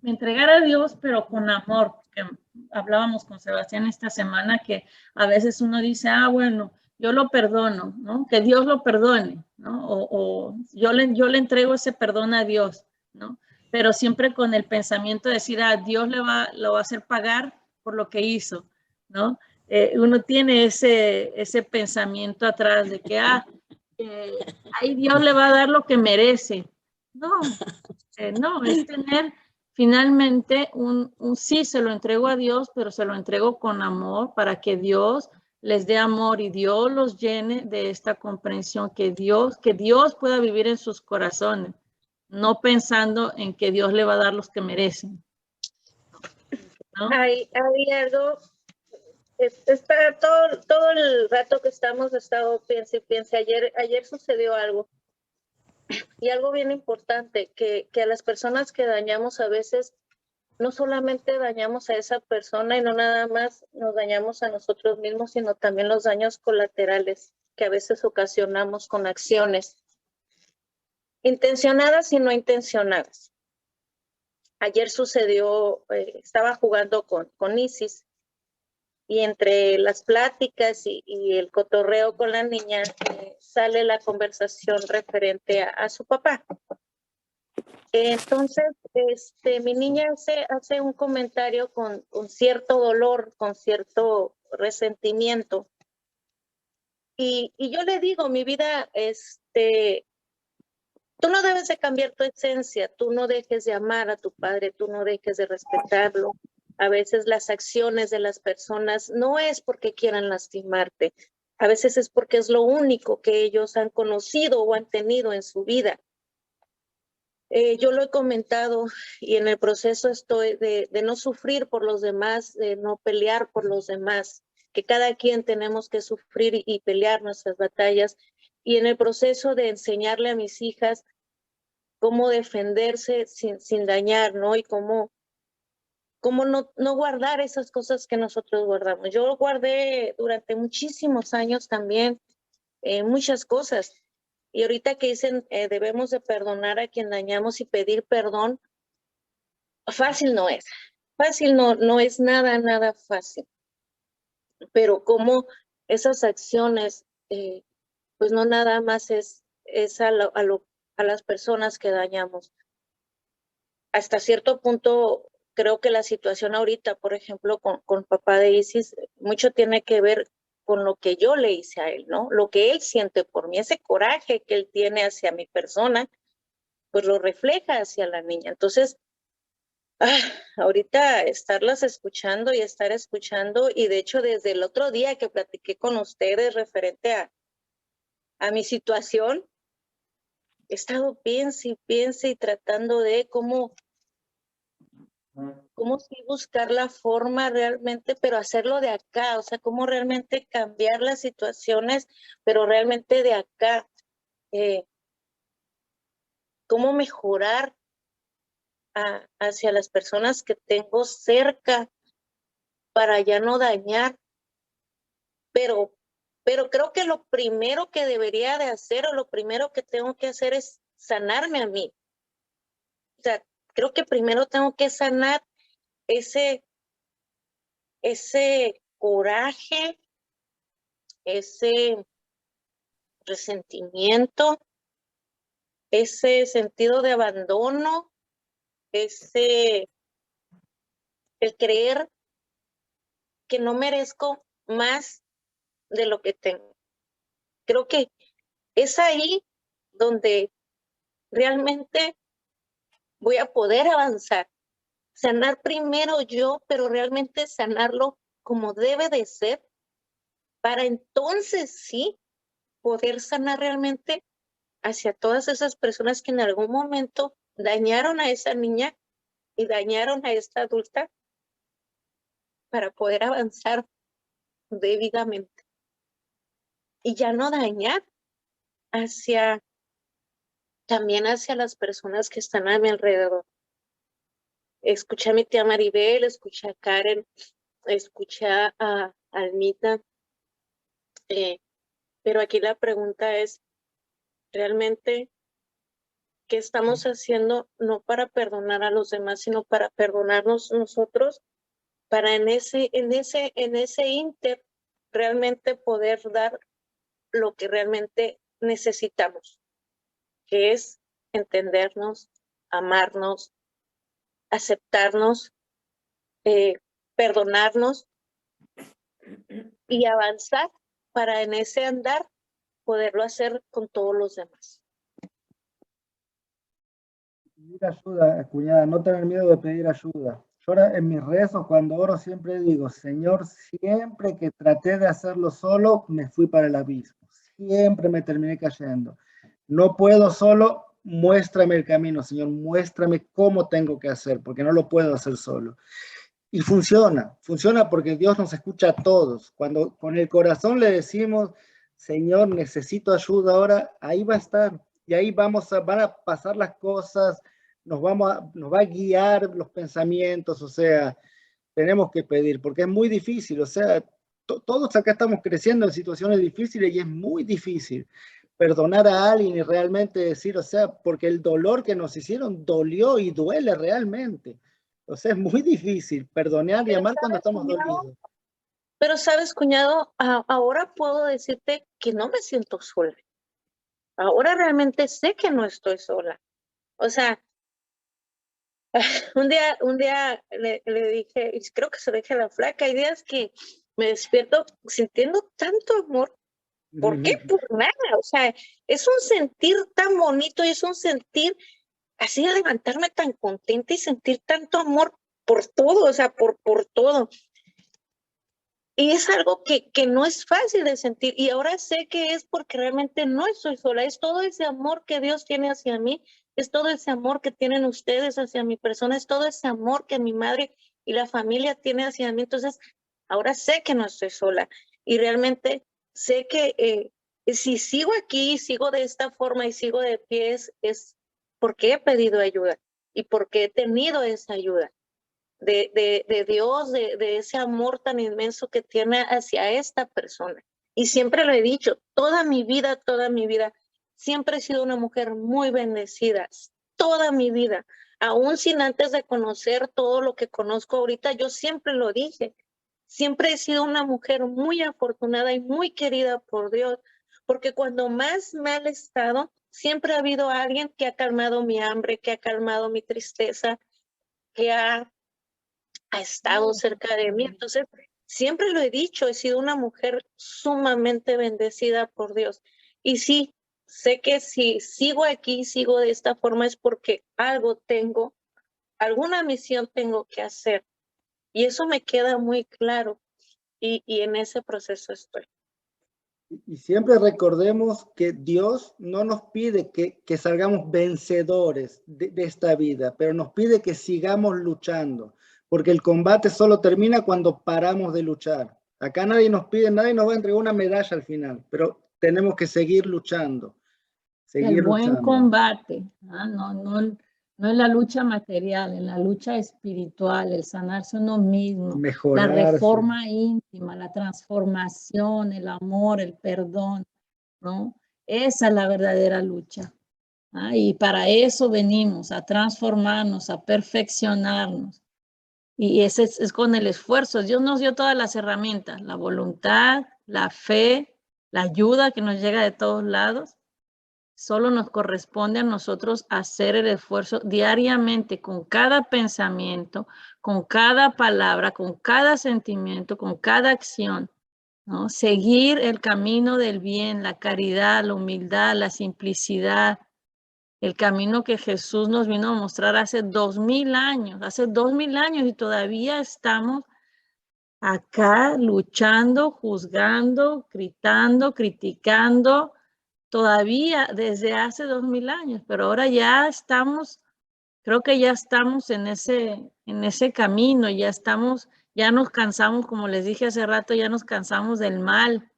Speaker 1: entregar a Dios, pero con amor, porque hablábamos con Sebastián esta semana que a veces uno dice, bueno, yo lo perdono, ¿no? Que Dios lo perdone, ¿no? O yo le entrego ese perdón a Dios, ¿no? Pero siempre con el pensamiento de decir, Dios lo va a hacer pagar por lo que hizo, ¿no? Uno tiene ese pensamiento atrás de que, ahí Dios le va a dar lo que merece. No, no, es tener finalmente un sí, se lo entrego a Dios, pero se lo entrego con amor para que Dios les dé amor y Dios los llene de esta comprensión, que Dios pueda vivir en sus corazones, no pensando en que Dios le va a dar los que merecen, ¿no?
Speaker 9: Hay algo, está todo el rato que estamos estado piense. Ayer sucedió algo, y algo bien importante, que a las personas que dañamos a veces, no solamente dañamos a esa persona y no nada más nos dañamos a nosotros mismos, sino también los daños colaterales que a veces ocasionamos con acciones intencionadas y no intencionadas. ayer sucedió, estaba jugando con Isis y entre las pláticas y el cotorreo con la niña sale la conversación referente a su papá. Entonces, mi niña hace un comentario con cierto dolor, con cierto resentimiento. Y yo le digo, mi vida, tú no debes de cambiar tu esencia, tú no dejes de amar a tu padre, tú no dejes de respetarlo. A veces las acciones de las personas no es porque quieran lastimarte, a veces es porque es lo único que ellos han conocido o han tenido en su vida. Yo lo he comentado y en el proceso estoy de no sufrir por los demás, de no pelear por los demás, que cada quien tenemos que sufrir y pelear nuestras batallas. Y en el proceso de enseñarle a mis hijas cómo defenderse sin dañar, ¿no? Y cómo no guardar esas cosas que nosotros guardamos. Yo guardé durante muchísimos años también muchas cosas. Y ahorita que dicen debemos de perdonar a quien dañamos y pedir perdón, fácil no es. Fácil no es nada fácil. Pero como esas acciones, pues no nada más es a las personas que dañamos. Hasta cierto punto, creo que la situación ahorita, por ejemplo, con papá de Isis, mucho tiene que ver con lo que yo le hice a él, ¿no? Lo que él siente por mí, ese coraje que él tiene hacia mi persona, pues lo refleja hacia la niña. Entonces, ahorita estarlas escuchando y estar escuchando, y de hecho desde el otro día que platiqué con ustedes referente a mi situación, he estado piense y tratando de cómo sí buscar la forma realmente, pero hacerlo de acá, o sea, cómo realmente cambiar las situaciones, pero realmente de acá, cómo mejorar hacia las personas que tengo cerca para ya no dañar, pero creo que lo primero que debería de hacer o lo primero que tengo que hacer es sanarme a mí. O sea, creo que primero tengo que sanar ese coraje, ese resentimiento, ese sentido de abandono, el creer que no merezco más de lo que tengo. Creo que es ahí donde realmente voy a poder avanzar. Sanar primero yo, pero realmente sanarlo como debe de ser, para entonces sí poder sanar realmente hacia todas esas personas que en algún momento dañaron a esa niña y dañaron a esta adulta, para poder avanzar debidamente y ya no dañar también hacia las personas que están a mi alrededor. Escuché a mi tía Maribel, escuché a Karen, escuché a Almita, pero aquí la pregunta es, ¿realmente qué estamos haciendo? No para perdonar a los demás, sino para perdonarnos nosotros, para en ese ínter realmente poder dar lo que realmente necesitamos, que es entendernos, amarnos, aceptarnos, perdonarnos y avanzar para en ese andar poderlo hacer con todos los demás.
Speaker 4: Pedir ayuda, cuñada, no tener miedo de pedir ayuda. Yo ahora en mis rezos, cuando oro, siempre digo, Señor, siempre que traté de hacerlo solo, me fui para el abismo. Siempre me terminé cayendo. No puedo solo, muéstrame el camino, Señor, muéstrame cómo tengo que hacer, porque no lo puedo hacer solo. Y funciona porque Dios nos escucha a todos. Cuando con el corazón le decimos, Señor, necesito ayuda ahora, ahí va a estar. Y ahí van a pasar las cosas, nos va a guiar los pensamientos, o sea, tenemos que pedir, porque es muy difícil, o sea, todos acá estamos creciendo en situaciones difíciles y es muy difícil, perdonar a alguien y realmente decir, o sea, porque el dolor que nos hicieron dolió y duele realmente. O sea, es muy difícil perdonar y amar cuando estamos dolidos.
Speaker 9: Pero sabes, cuñado, ahora puedo decirte que no me siento sola. Ahora realmente sé que no estoy sola. O sea, un día le dije, y creo que se lo dije a la flaca, hay días que me despierto sintiendo tanto amor. ¿Por qué? Por nada. O sea, es un sentir tan bonito y es un sentir así de levantarme tan contenta y sentir tanto amor por todo, o sea, por todo. Y es algo que no es fácil de sentir. Y ahora sé que es porque realmente no estoy sola. Es todo ese amor que Dios tiene hacia mí. Es todo ese amor que tienen ustedes hacia mi persona. Es todo ese amor que mi madre y la familia tiene hacia mí. Entonces, ahora sé que no estoy sola. Y realmente sé que si sigo aquí, sigo de esta forma y sigo de pie, es porque he pedido ayuda y porque he tenido esa ayuda de Dios, de ese amor tan inmenso que tiene hacia esta persona. Y siempre lo he dicho, toda mi vida, siempre he sido una mujer muy bendecida, toda mi vida, aún sin antes de conocer todo lo que conozco ahorita, yo siempre lo dije, siempre he sido una mujer muy afortunada y muy querida por Dios, porque cuando más mal he estado, siempre ha habido alguien que ha calmado mi hambre, que ha calmado mi tristeza, que ha estado cerca de mí. Entonces, siempre lo he dicho, he sido una mujer sumamente bendecida por Dios. Y sí, sé que si sigo aquí, sigo de esta forma, es porque algo tengo, alguna misión tengo que hacer. Y eso me queda muy claro. Y en ese proceso estoy.
Speaker 4: Y siempre recordemos que Dios no nos pide que salgamos vencedores de esta vida, pero nos pide que sigamos luchando, porque el combate solo termina cuando paramos de luchar. Acá nadie nos pide, nadie nos va a entregar una medalla al final, pero tenemos que seguir luchando.
Speaker 1: El buen combate, no es la lucha material, en la lucha espiritual, el sanarse uno mismo,
Speaker 4: Mejorarse.
Speaker 1: la reforma íntima, la transformación, el amor, el perdón, ¿no? Esa es la verdadera lucha. Y para eso venimos, a transformarnos, a perfeccionarnos. Y ese es con el esfuerzo. Dios nos dio todas las herramientas, la voluntad, la fe, la ayuda que nos llega de todos lados. Solo nos corresponde a nosotros hacer el esfuerzo diariamente con cada pensamiento, con cada palabra, con cada sentimiento, con cada acción, ¿no? Seguir el camino del bien, la caridad, la humildad, la simplicidad, el camino que Jesús nos vino a mostrar hace 2000 años, y todavía estamos acá luchando, juzgando, gritando, criticando, todavía desde hace 2000 años, pero ahora ya estamos, creo que ya estamos en ese camino, ya nos cansamos, como les dije hace rato, ya nos cansamos del mal,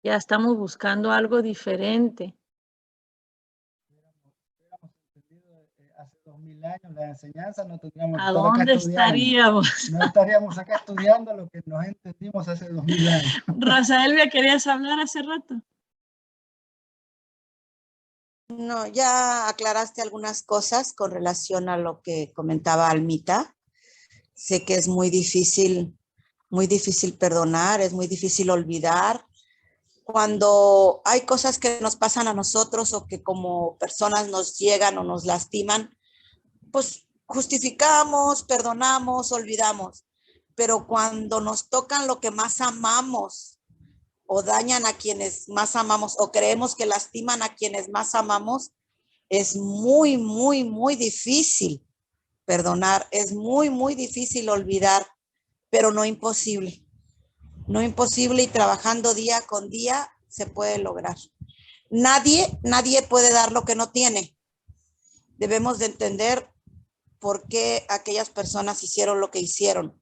Speaker 1: ya estamos buscando algo diferente.
Speaker 4: Hace 2000 años la enseñanza, no tendríamos que
Speaker 1: ¿A
Speaker 4: estar acá
Speaker 1: dónde
Speaker 4: estudiando.
Speaker 1: estaríamos?
Speaker 4: No estaríamos acá estudiando lo que nos entendimos hace 2000 años.
Speaker 1: Rosa Elvia, ¿querías hablar hace rato?
Speaker 6: No, ya aclaraste algunas cosas con relación a lo que comentaba Almita. Sé que es muy difícil perdonar, es muy difícil olvidar. Cuando hay cosas que nos pasan a nosotros o que como personas nos llegan o nos lastiman, pues justificamos, perdonamos, olvidamos. Pero cuando nos tocan lo que más amamos o dañan a quienes más amamos o creemos que lastiman a quienes más amamos, es muy, muy, muy difícil perdonar, es muy, muy difícil olvidar, pero no imposible. No imposible, y trabajando día con día se puede lograr. Nadie puede dar lo que no tiene. Debemos de entender por qué aquellas personas hicieron lo que hicieron.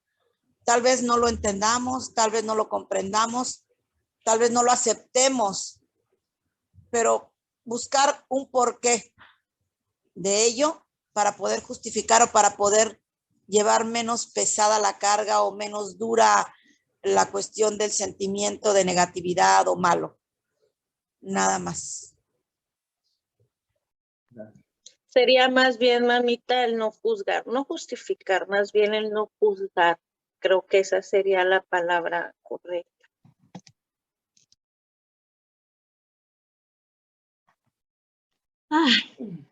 Speaker 6: Tal vez no lo entendamos, tal vez no lo comprendamos, tal vez no lo aceptemos, pero buscar un porqué de ello para poder justificar o para poder llevar menos pesada la carga o menos dura la cuestión del sentimiento de negatividad o malo. Nada más.
Speaker 9: Sería más bien, mamita, el no juzgar, no justificar, más bien el no juzgar. Creo que esa sería la palabra correcta.
Speaker 1: Ay,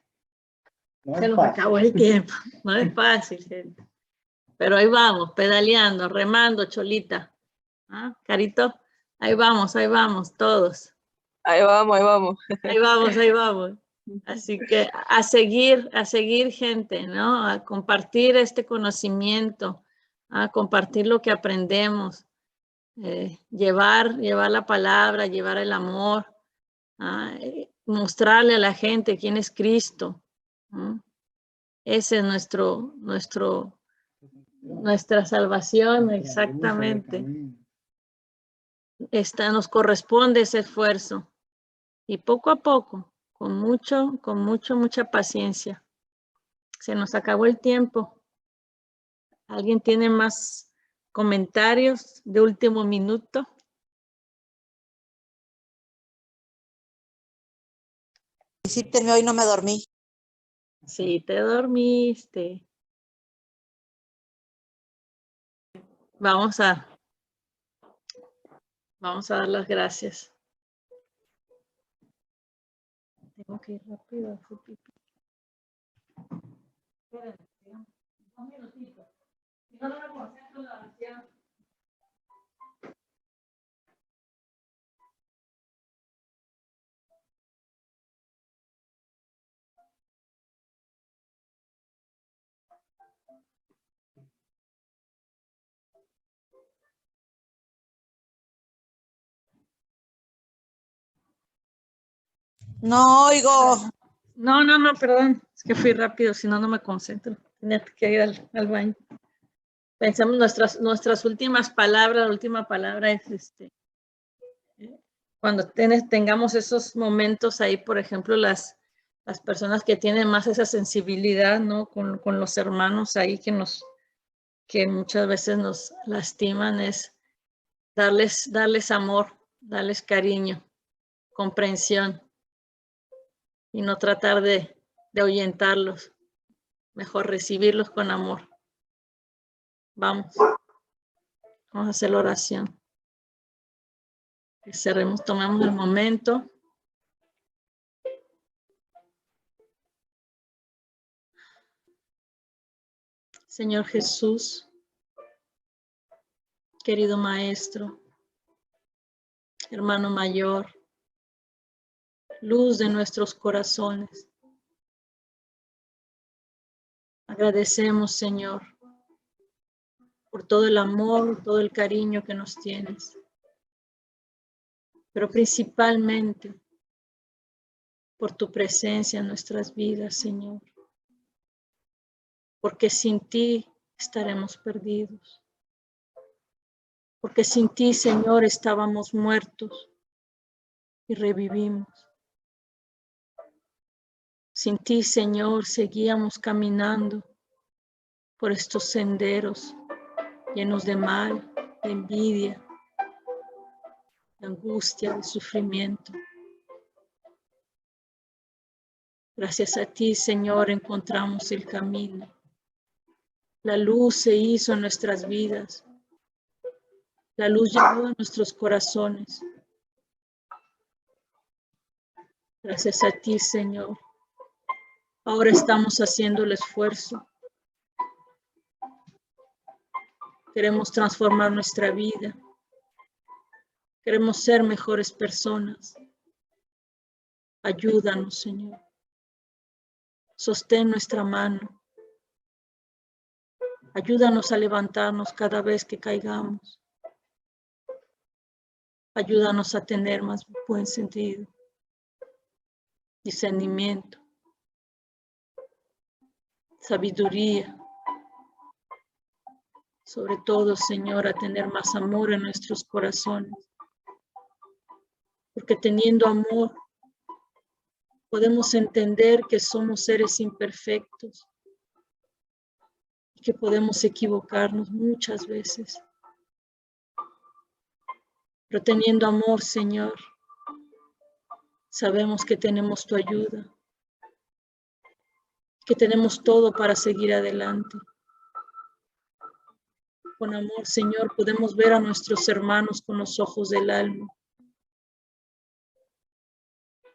Speaker 4: No
Speaker 1: se
Speaker 4: es
Speaker 1: nos
Speaker 4: fácil.
Speaker 1: acabó el tiempo. No es fácil, gente. Pero ahí vamos, pedaleando, remando, Cholita. ¿Ah, Carito? Ahí vamos, todos.
Speaker 2: Ahí vamos, ahí vamos.
Speaker 1: Ahí vamos, ahí vamos. Así que a seguir, gente, ¿no? A compartir este conocimiento, a compartir lo que aprendemos, llevar la palabra, llevar el amor, mostrarle a la gente quién es Cristo, ¿no? Ese es nuestra salvación, exactamente. Nos corresponde ese esfuerzo. Y poco a poco, mucha paciencia. Se nos acabó el tiempo. ¿Alguien tiene más comentarios de último minuto?
Speaker 6: Decírteme, hoy no me dormí.
Speaker 1: Sí, te dormiste. Vamos a dar las gracias. Tengo que ir rápido a hacer pipí. Espérenme, un minutito. Si no, no me concentro en la oración.
Speaker 6: No oigo.
Speaker 1: No, perdón. Es que fui rápido, si no, no me concentro. Tenía que ir al baño. Pensamos nuestras últimas palabras. La última palabra es cuando tengamos esos momentos ahí, por ejemplo, las personas que tienen más esa sensibilidad, ¿no? Con los hermanos ahí que muchas veces nos lastiman, es darles amor, darles cariño, comprensión y no tratar de ahuyentarlos, mejor recibirlos con amor. Vamos a hacer la oración. Cerremos, tomamos el momento. Señor Jesús, querido Maestro, hermano mayor, luz de nuestros corazones. Agradecemos, Señor, por todo el amor, todo el cariño que nos tienes, pero principalmente por tu presencia en nuestras vidas, Señor, porque sin ti estaremos perdidos, porque sin ti, Señor, estábamos muertos y revivimos. Sin ti, Señor, seguíamos caminando por estos senderos llenos de mal, de envidia, de angustia, de sufrimiento. Gracias a ti, Señor, encontramos el camino. La luz se hizo en nuestras vidas. La luz llegó a nuestros corazones. Gracias a ti, Señor. Ahora estamos haciendo el esfuerzo. Queremos transformar nuestra vida. Queremos ser mejores personas. Ayúdanos, Señor. Sostén nuestra mano. Ayúdanos a levantarnos cada vez que caigamos. Ayúdanos a tener más buen sentido, discernimiento, sabiduría. Sobre todo, Señor, a tener más amor en nuestros corazones. Porque teniendo amor, podemos entender que somos seres imperfectos y que podemos equivocarnos muchas veces. Pero teniendo amor, Señor, sabemos que tenemos tu ayuda. que tenemos todo para seguir adelante. Con amor, Señor, podemos ver a nuestros hermanos con los ojos del alma.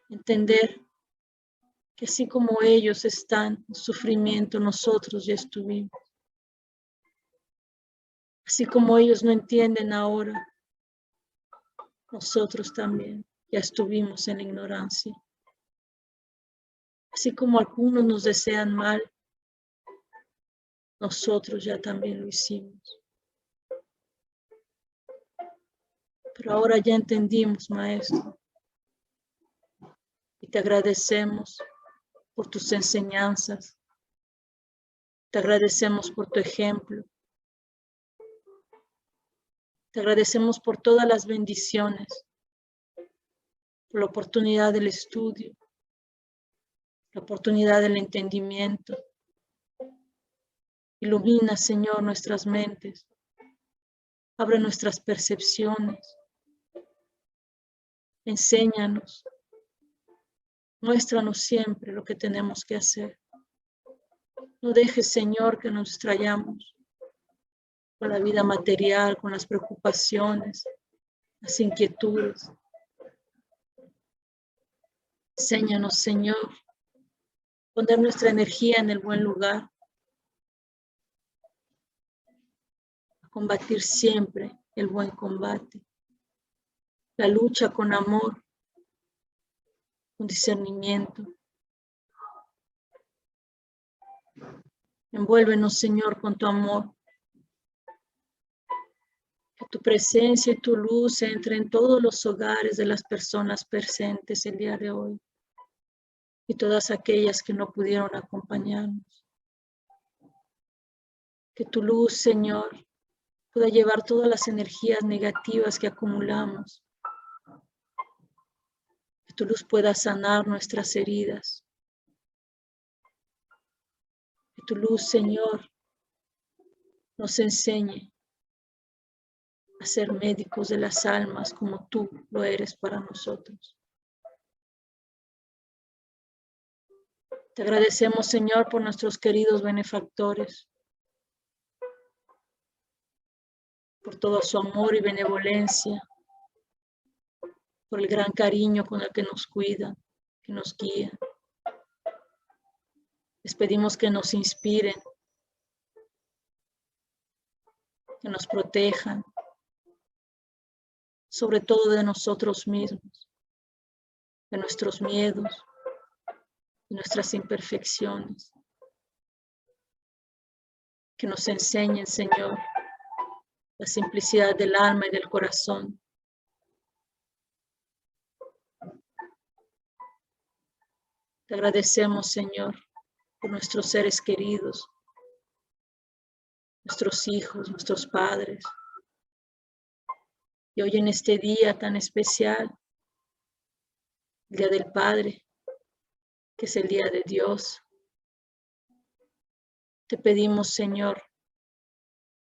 Speaker 1: Entender que así como ellos están en sufrimiento, nosotros ya estuvimos. Así como ellos no entienden ahora, nosotros también ya estuvimos en la ignorancia. Así como algunos nos desean mal, nosotros ya también lo hicimos. Pero ahora ya entendimos, Maestro, y te agradecemos por tus enseñanzas. Te agradecemos por tu ejemplo. Te agradecemos por todas las bendiciones, por la oportunidad del estudio, la oportunidad del entendimiento. Ilumina, Señor, nuestras mentes. Abre nuestras percepciones. Enséñanos. Muéstranos siempre lo que tenemos que hacer. No dejes, Señor, que nos distrayamos con la vida material, con las preocupaciones, las inquietudes. Enséñanos, Señor, poner nuestra energía en el buen lugar, a combatir siempre el buen combate, la lucha con amor, con discernimiento. Envuélvenos, Señor, con tu amor. Que tu presencia y tu luz entren en todos los hogares de las personas presentes el día de hoy y todas aquellas que no pudieron acompañarnos. Que tu luz, Señor, pueda llevar todas las energías negativas que acumulamos. Que tu luz pueda sanar nuestras heridas. Que tu luz, Señor, nos enseñe a ser médicos de las almas como tú lo eres para nosotros. Te agradecemos, Señor, por nuestros queridos benefactores, por todo su amor y benevolencia, por el gran cariño con el que nos cuidan, que nos guían. Les pedimos que nos inspiren, que nos protejan, sobre todo de nosotros mismos, de nuestros miedos, de nuestras imperfecciones. Que nos enseñen, Señor, la simplicidad del alma y del corazón. Te agradecemos, Señor, por nuestros seres queridos, nuestros hijos, nuestros padres. Y hoy en este día tan especial, el Día del Padre, que es el Día de Dios, te pedimos, Señor,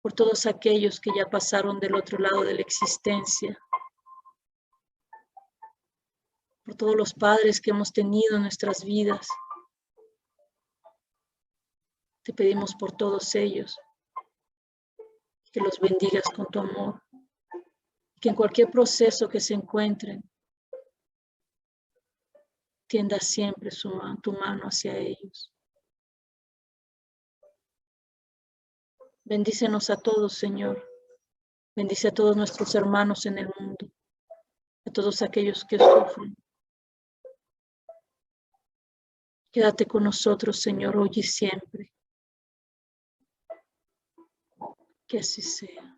Speaker 1: por todos aquellos que ya pasaron del otro lado de la existencia, por todos los padres que hemos tenido en nuestras vidas. Te pedimos por todos ellos, que los bendigas con tu amor, que en cualquier proceso que se encuentren, tienda siempre tu mano hacia ellos. Bendícenos a todos, Señor. Bendice a todos nuestros hermanos en el mundo, a todos aquellos que sufren. Quédate con nosotros, Señor, hoy y siempre. Que así sea.